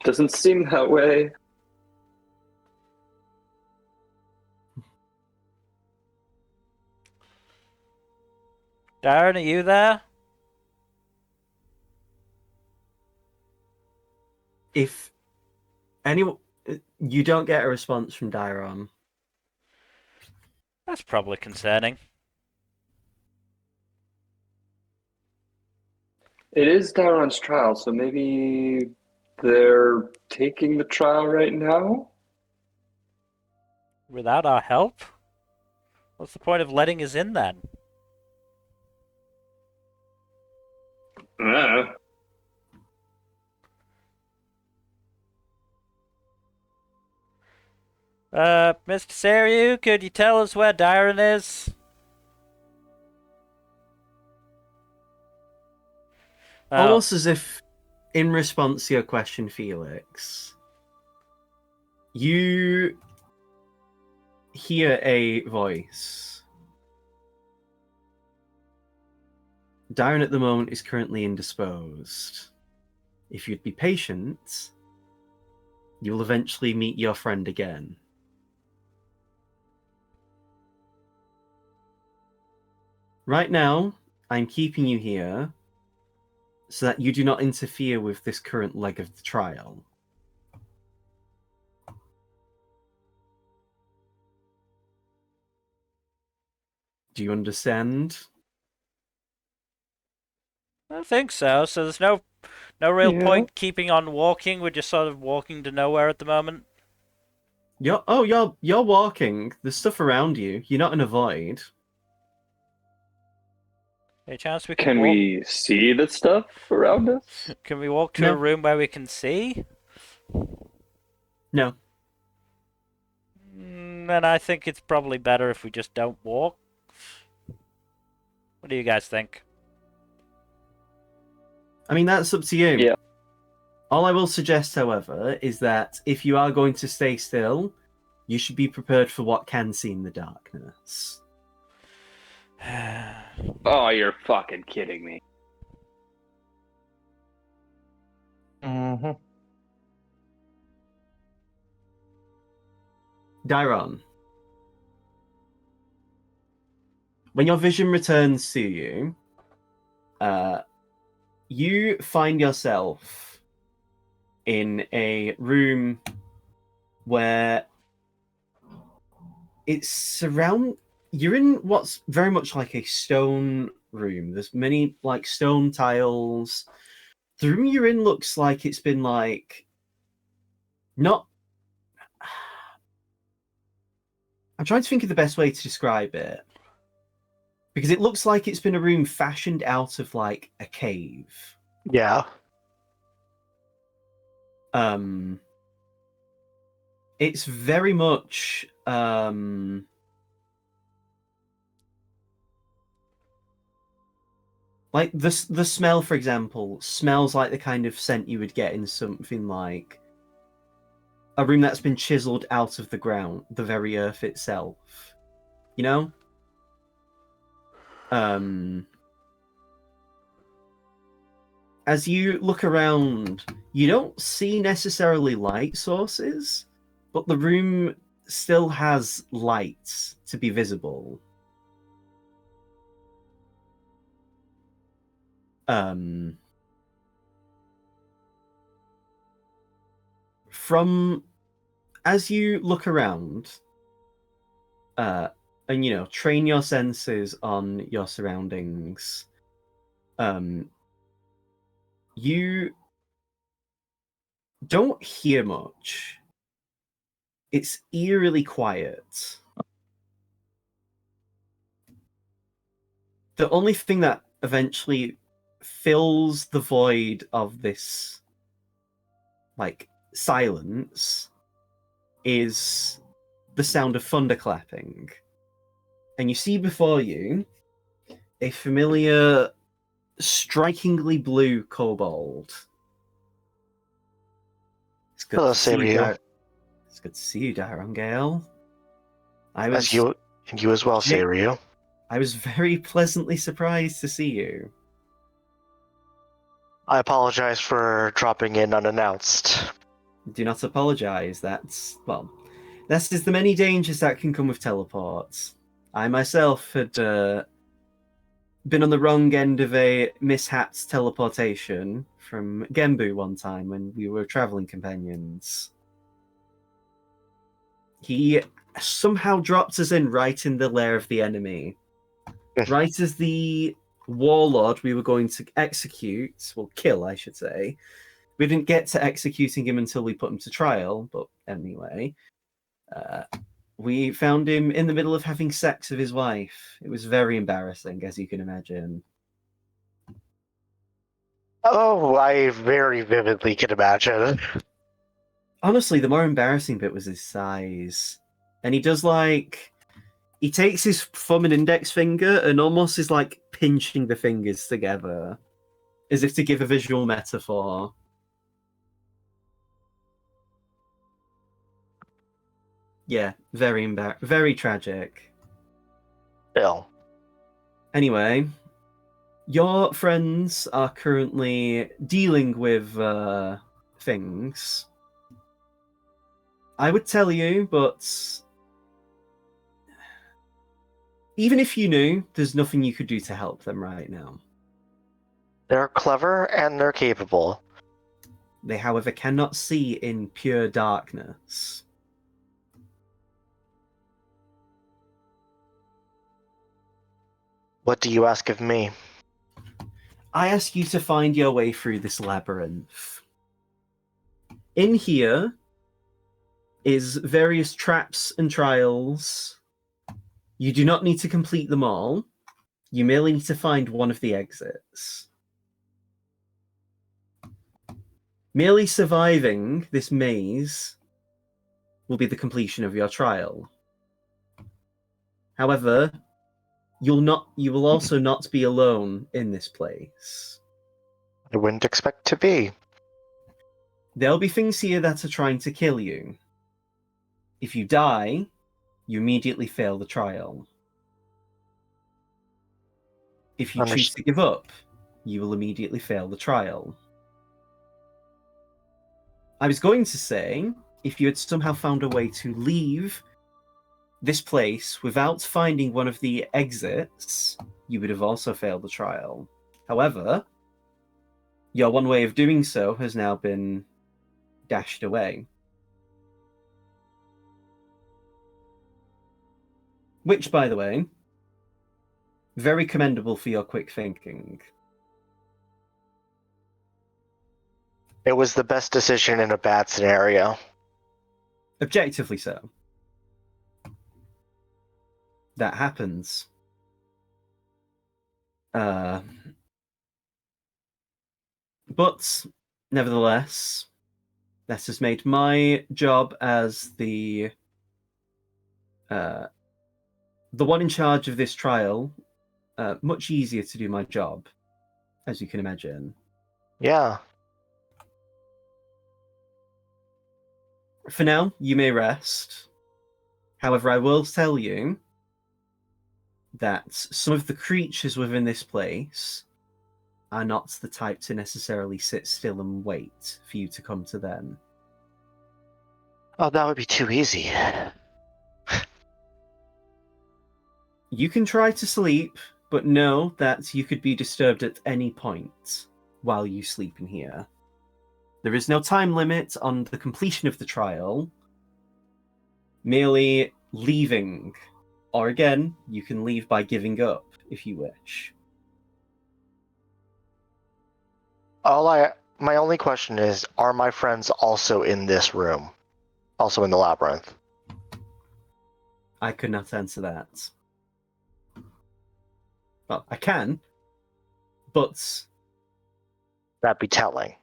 Doesn't seem that way. Darren, are you there? If anyone, you don't get a response from Dairon. That's probably concerning. It is Daron's trial, so maybe they're taking the trial right now? Without our help? What's the point of letting us in then? Mr. Saryu, could you tell us where Darren is? Almost as if, in response to your question, Felix, you hear a voice. Darren at the moment is currently indisposed. If you'd be patient, you'll eventually meet your friend again. Right now, I'm keeping you here so that you do not interfere with this current leg of the trial. Do you understand? I think so. So there's no real Yeah. point keeping on walking. We're just sort of walking to nowhere at the moment. You're walking. There's stuff around you. You're not in a void. Any chance we can Can walk? we see the stuff around us? Can we walk to a No. room where we can see? No. Then I think it's probably better if we just don't walk. What do you guys think? I mean, that's up to you. Yeah. All I will suggest, however, is that if you are going to stay still, you should be prepared for what can see in the darkness. Oh, you're fucking kidding me. Mm-hmm. Dairon, when your vision returns to you, you find yourself in a room where you're in what's very much like a stone room. There's many like stone tiles. The room you're in looks like it's been like not. I'm trying to think of the best way to describe it, because it looks like it's been a room fashioned out of like a cave. Yeah. It's very much like the smell, for example, smells like the kind of scent you would get in something like a room that's been chiseled out of the ground, the very earth itself. You know? As you look around, you don't see necessarily light sources, but the room still has lights to be visible. From as you look around, and you know, train your senses on your surroundings, you don't hear much. It's eerily quiet. The only thing that eventually fills the void of this like silence is the sound of thunder clapping. And you see before you a familiar, strikingly blue kobold. It's good Hello, to see you, Sabriel. It's good to see you, Daron Gale. As you and you as well, Sabriel. I was very pleasantly surprised to see you. I apologize for dropping in unannounced. Do not apologize. This is the many dangers that can come with teleports. I myself had been on the wrong end of a mishaps teleportation from Gembu one time when we were traveling companions. He somehow dropped us in right in the lair of the enemy. Right as the warlord we were going to kill, I should say. We didn't get to executing him until we put him to trial, but anyway. We found him in the middle of having sex with his wife. It was very embarrassing, as you can imagine. Oh, I very vividly can imagine. Honestly, the more embarrassing bit was his size. And he does he takes his thumb and index finger and almost is like pinching the fingers together, as if to give a visual metaphor. Yeah, very tragic. Bill. Anyway, your friends are currently dealing with things. I would tell you, but even if you knew, there's nothing you could do to help them right now. They're clever and they're capable. They, however, cannot see in pure darkness. What do you ask of me? I ask you to find your way through this labyrinth. In here is various traps and trials. You do not need to complete them all. You merely need to find one of the exits. Merely surviving this maze will be the completion of your trial. However, you will also not be alone in this place. I wouldn't expect to be. There'll be things here that are trying to kill you. If you die, you immediately fail the trial. If you choose to give up, you will immediately fail the trial. I was going to say, if you had somehow found a way to leave this place without finding one of the exits, you would have also failed the trial. However, your one way of doing so has now been dashed away. Which, by the way, very commendable for your quick thinking. It was the best decision in a bad scenario. Objectively so. That happens. But, nevertheless, that has made my job as the one in charge of this trial much easier to do my job, as you can imagine. Yeah. For now, you may rest. However, I will tell you that some of the creatures within this place are not the type to necessarily sit still and wait for you to come to them. Oh, that would be too easy. You can try to sleep, but know that you could be disturbed at any point while you sleep in here. There is no time limit on the completion of the trial, merely leaving. Or again, you can leave by giving up if you wish. My only question is, are my friends also in this room? Also in the labyrinth? I could not answer that. Well, I can, but That'd be telling.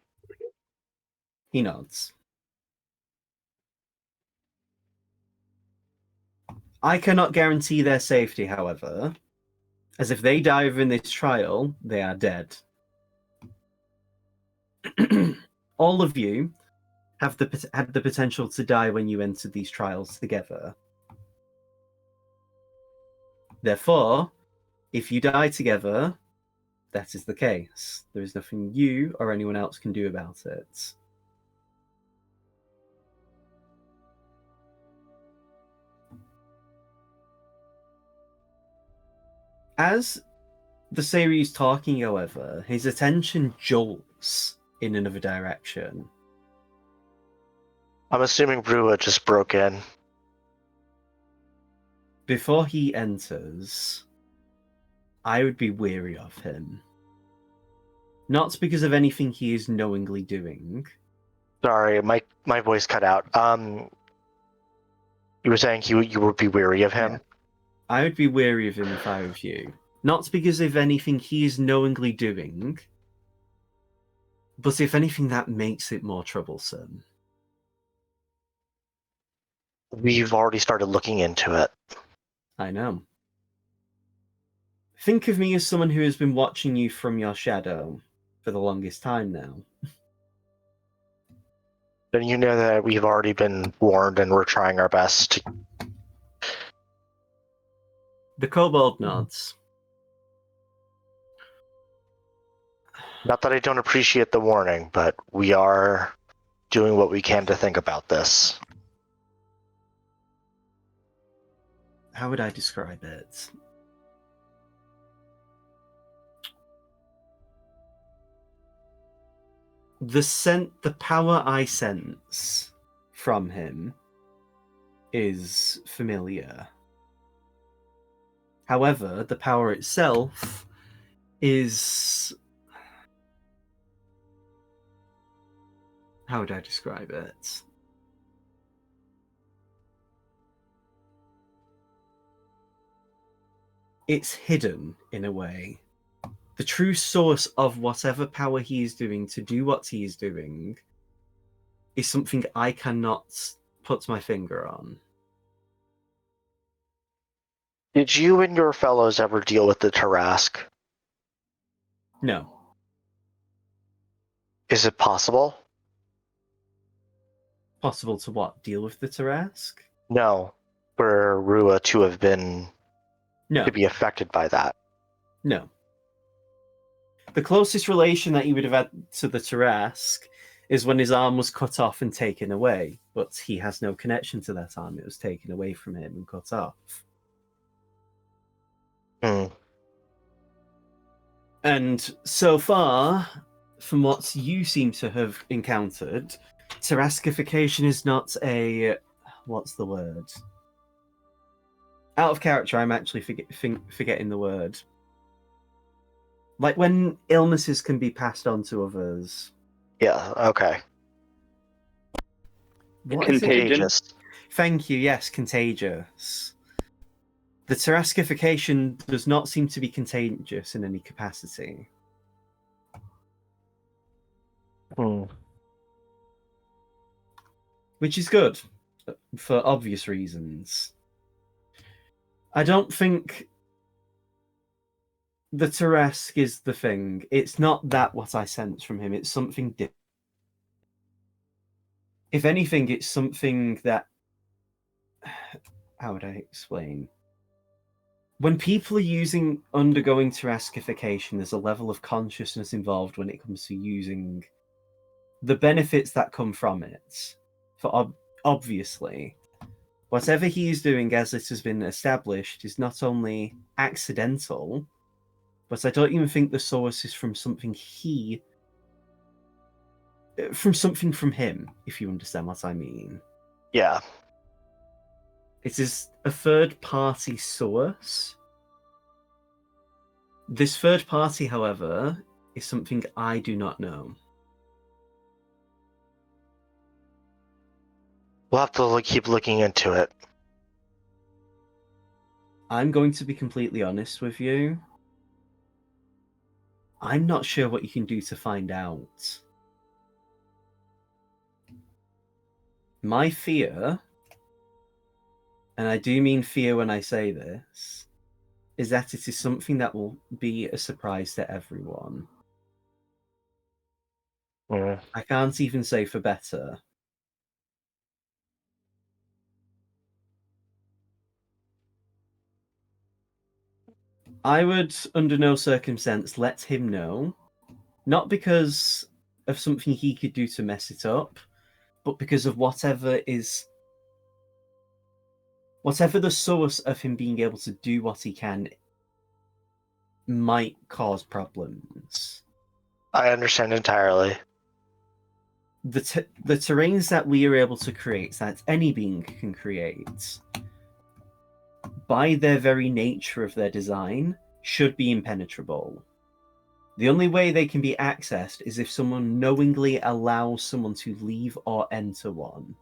he nods. I cannot guarantee their safety, however, as if they die within this trial, they are dead. All of you had the potential to die when you entered these trials together. Therefore, if you die together, that is the case. There is nothing you or anyone else can do about it. As the series talking, however, his attention jolts in another direction. I'm assuming Brua just broke in. Before he enters, I would be weary of him. Not because of anything he is knowingly doing. Sorry, my voice cut out. You were saying you would be weary of him? Yeah. I would be weary of him if I were you. Not because of anything he is knowingly doing, but if anything that makes it more troublesome. We've already started looking into it. I know. Think of me as someone who has been watching you from your shadow for the longest time now. Then you know that we've already been warned and we're trying our best to... The kobold nods. Not that I don't appreciate the warning, but we are doing what we can to think about this. How would I describe it? The power I sense from him is familiar. However, the power itself is how would I describe it? It's hidden in a way. The true source of whatever power he is doing to do what he is doing is something I cannot put my finger on. Did you and your fellows ever deal with the Tarask? No. Is it possible? Possible to what? Deal with the Tarask? No. For Rua to have been No. to be affected by that. No. The closest relation that he would have had to the Tarask is when his arm was cut off and taken away, but he has no connection to that arm. It was taken away from him and cut off. And so far, from what you seem to have encountered, Taraskification is not a... what's the word? Out of character, I'm actually forgetting the word. Like when illnesses can be passed on to others. Yeah, okay. What is it? Contagious. Thank you, yes, contagious. The Taraskification does not seem to be contagious in any capacity. Which is good, for obvious reasons. I don't think the Tarask is the thing. It's not that what I sense from him. It's something different. If anything, it's something that... how would I explain? When people are undergoing Taraskification, there's a level of consciousness involved when it comes to using the benefits that come from it. For obviously, whatever he is doing, as it has been established, is not only accidental, but I don't even think the source is from something from him, if you understand what I mean. Yeah. It is a third-party source. This third party, however, is something I do not know. We'll have to keep looking into it. I'm going to be completely honest with you. I'm not sure what you can do to find out. My fear, and I do mean fear when I say this, is that it is something that will be a surprise to everyone. I can't even say for better. I would, under no circumstance, let him know, not because of something he could do to mess it up, but because of whatever the source of him being able to do what he can might cause problems. I understand entirely. The terrains that we are able to create, that any being can create, by their very nature of their design, should be impenetrable. The only way they can be accessed is if someone knowingly allows someone to leave or enter one.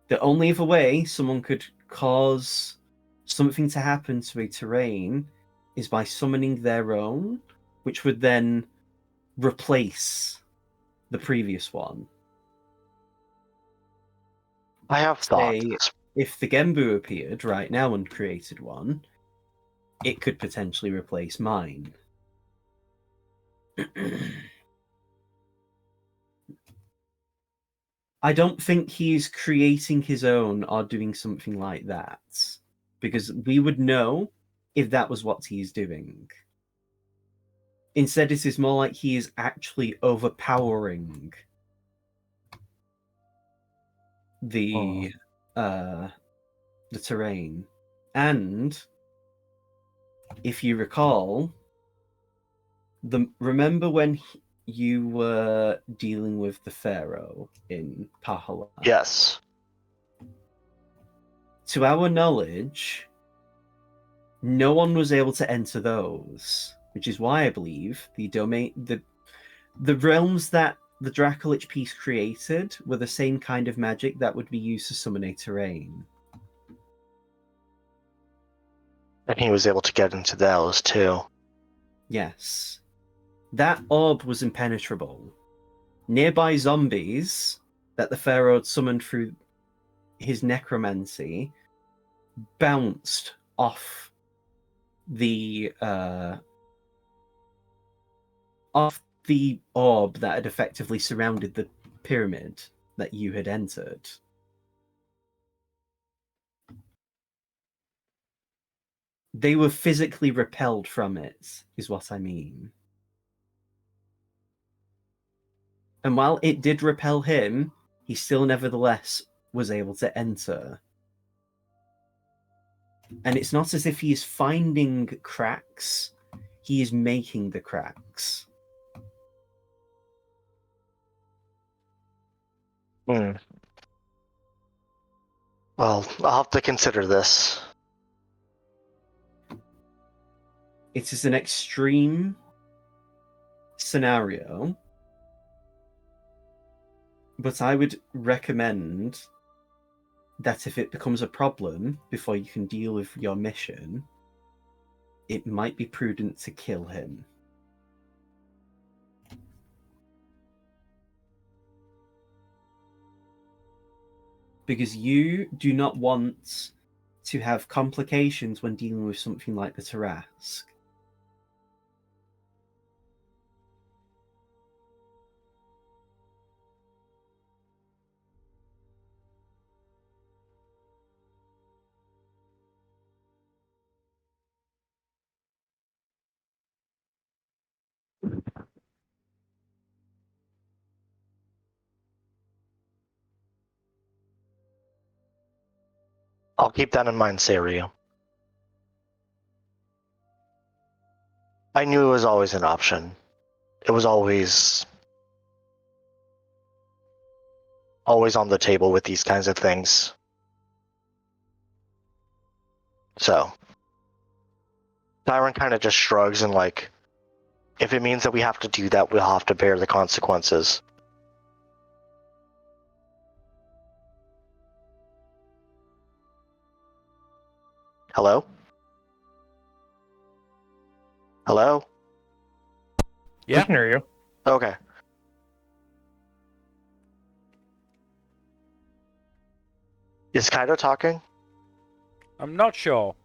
The only other way someone could cause something to happen to a terrain is by summoning their own, which would then replace the previous one. I have thoughts. Say, if the Genbu appeared right now and created one, it could potentially replace mine. I don't think he's creating his own or doing something like that, because we would know if that was what he's doing. Instead, it is more like he is actually overpowering the terrain. And if you recall, remember when you were dealing with the Pharaoh in Pahala? Yes. To our knowledge, no one was able to enter those, which is why I believe the realms that the Dracolich piece created were the same kind of magic that would be used to summon a terrain. And he was able to get into those too. Yes. That orb was impenetrable. Nearby zombies that the Pharaoh had summoned through his necromancy bounced off the orb that had effectively surrounded the pyramid that you had entered. They were physically repelled from it, is what I mean. And while it did repel him, he still nevertheless was able to enter. And it's not as if he is finding cracks, he is making the cracks. Hmm. Well, I'll have to consider this. It is an extreme scenario, but I would recommend that if it becomes a problem before you can deal with your mission, it might be prudent to kill him. Because you do not want to have complications when dealing with something like the Tarrasque. I'll keep that in mind, Seiryu. I knew it was always an option. It was always on the table with these kinds of things. So, Tyron kind of just shrugs and like, if it means that we have to do that, we'll have to bear the consequences. Hello? Hello? We Yeah. can hear you. Okay. Is Kaido talking? I'm not sure.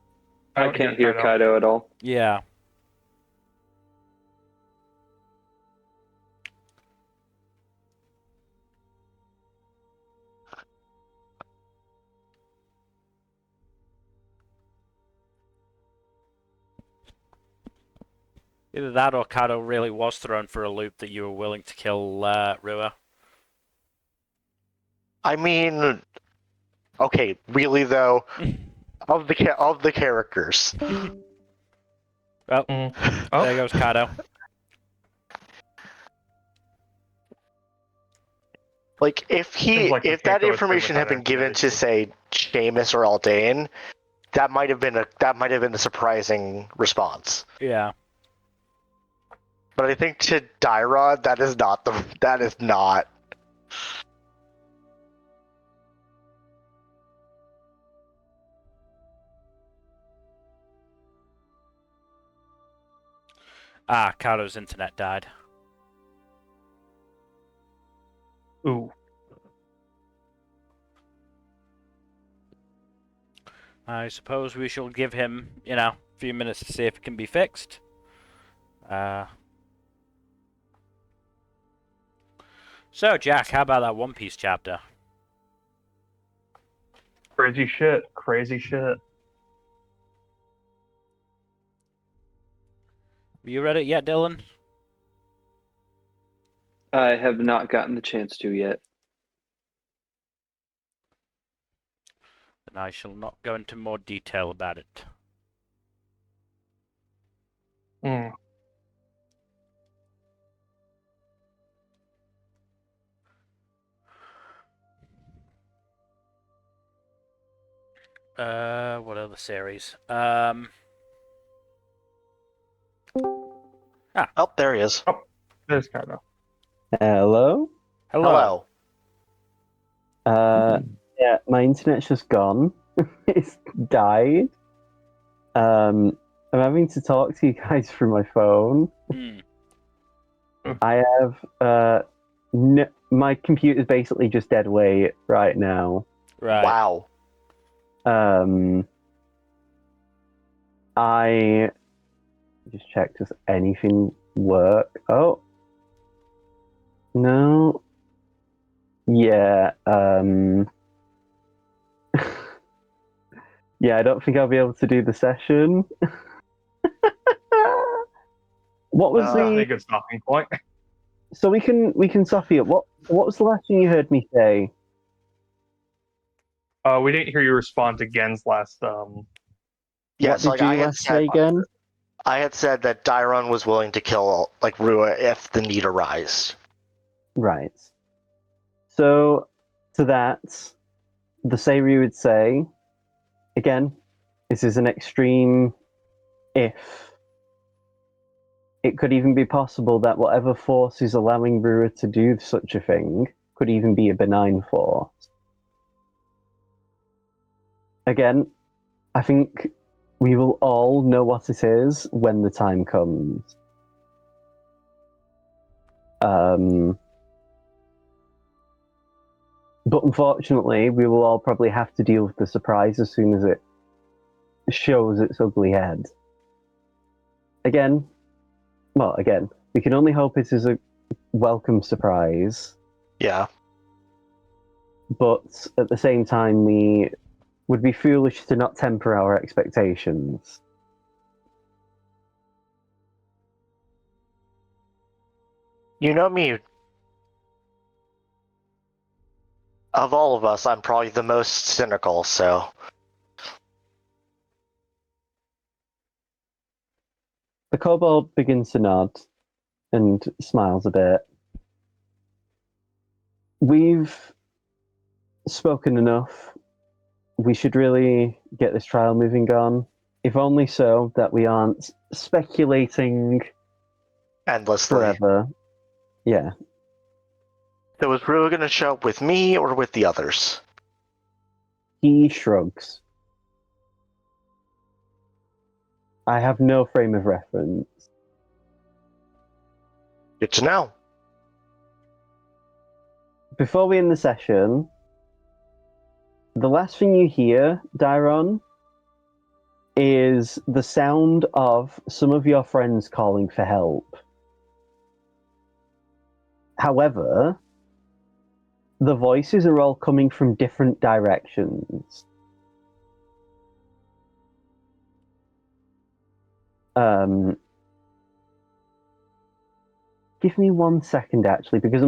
I can't hear Kaido at all. Yeah. Either that or Kado really was thrown for a loop that you were willing to kill Rua. I mean, okay, really though, of the characters. Well, Oh, there goes Kado. Like if Seems like we if can't that go a information trip had been without given to activity. say Seamus or Aldane, that might have been a surprising response. Yeah. But I think to Daira, that is not. Ah, Kado's internet died. ooh. I suppose we shall give him, a few minutes to see if it can be fixed. So, Jack, how about that One Piece chapter? Crazy shit. Crazy shit. Have you read it yet, Dylan? I have not gotten the chance to yet. Then I shall not go into more detail about it. Hmm. What other series? Oh, there he is. There's Kaido. Hello? Hello. Yeah, my internet's just gone. It's died. I'm having to talk to you guys through my phone. Hmm. I have my computer's basically just dead weight right now. Right. Wow. I just checked does anything work. Oh no. Yeah, yeah, I don't think I'll be able to do the session. What was That's definitely a the good stopping point. so we can soften it. What was the last thing you heard me say? We didn't hear you respond to Gen's last. Yes, What did you last say again? I had said that Dairon was willing to kill like Rua if the need arise. Right. So to that, the Seiru would say, again, this is an extreme if. It could even be possible that whatever force is allowing Rua to do such a thing could even be a benign force. Again, I think we will all know what it is when the time comes. But unfortunately, we will all probably have to deal with the surprise as soon as it shows its ugly head. Again, we can only hope it is a welcome surprise, Yeah. but at the same time, we would be foolish to not temper our expectations. You know me. Of all of us, I'm probably the most cynical, so. The kobold begins to nod and smiles a bit. We've spoken enough. We should really get this trial moving on. If only so that we aren't speculating Endlessly. forever. Yeah. So is Rua gonna show up with me or with the others? He shrugs. I have no frame of reference. Good to know. Before we end the session, the last thing you hear, Dairon, is the sound of some of your friends calling for help. However, the voices are all coming from different directions. Give me 1 second, actually, because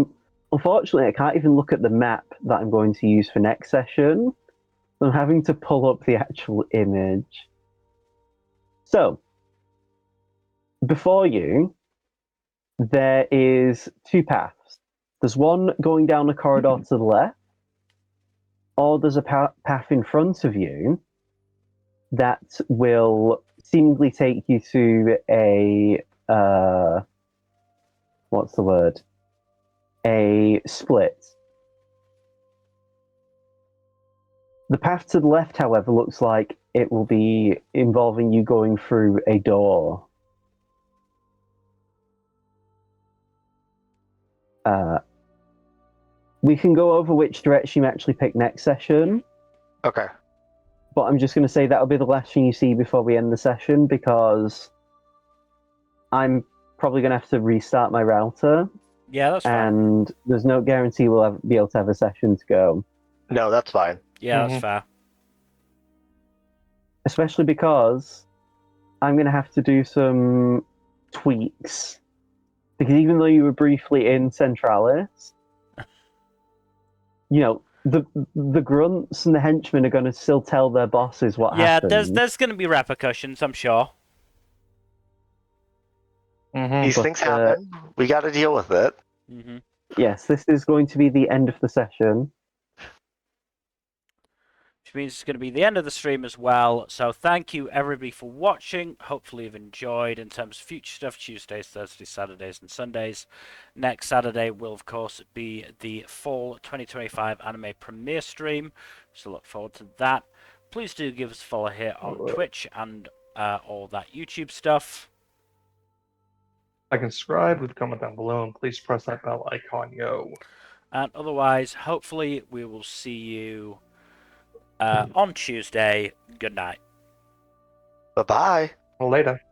unfortunately I can't even look at the map that I'm going to use for next session. I'm having to pull up the actual image. So, before you, there is 2 paths. There's one going down a corridor to the left, or there's a path in front of you that will seemingly take you to a what's the word? A split. The path to the left, however, looks like it will be involving you going through a door. We can go over which direction you actually pick next session, Okay. but I'm just going to say that'll be the last thing you see before we end the session, because I'm probably going to have to restart my router, Yeah, that's fine. and there's no guarantee we'll be able to have a session to go. No, that's fine. Yeah, that's fair. Especially because I'm going to have to do some tweaks. Because even though you were briefly in Centralis, you know, the grunts and the henchmen are going to still tell their bosses what happened. Yeah, there's going to be repercussions, I'm sure. These things happen. We got to deal with it. Yes, this is going to be the end of the session. which means it's going to be the end of the stream as well. So thank you everybody for watching. Hopefully you've enjoyed in terms of future stuff, Tuesdays, Thursdays, Saturdays and Sundays. Next Saturday will of course be the fall 2025 anime premiere stream, so look forward to that. Please do give us a follow here on Twitch and all that YouTube stuff. Like and subscribe, leave a comment down below, and please press that bell icon, yo. And otherwise, hopefully we will see you on Tuesday. Good night. Bye bye. Later.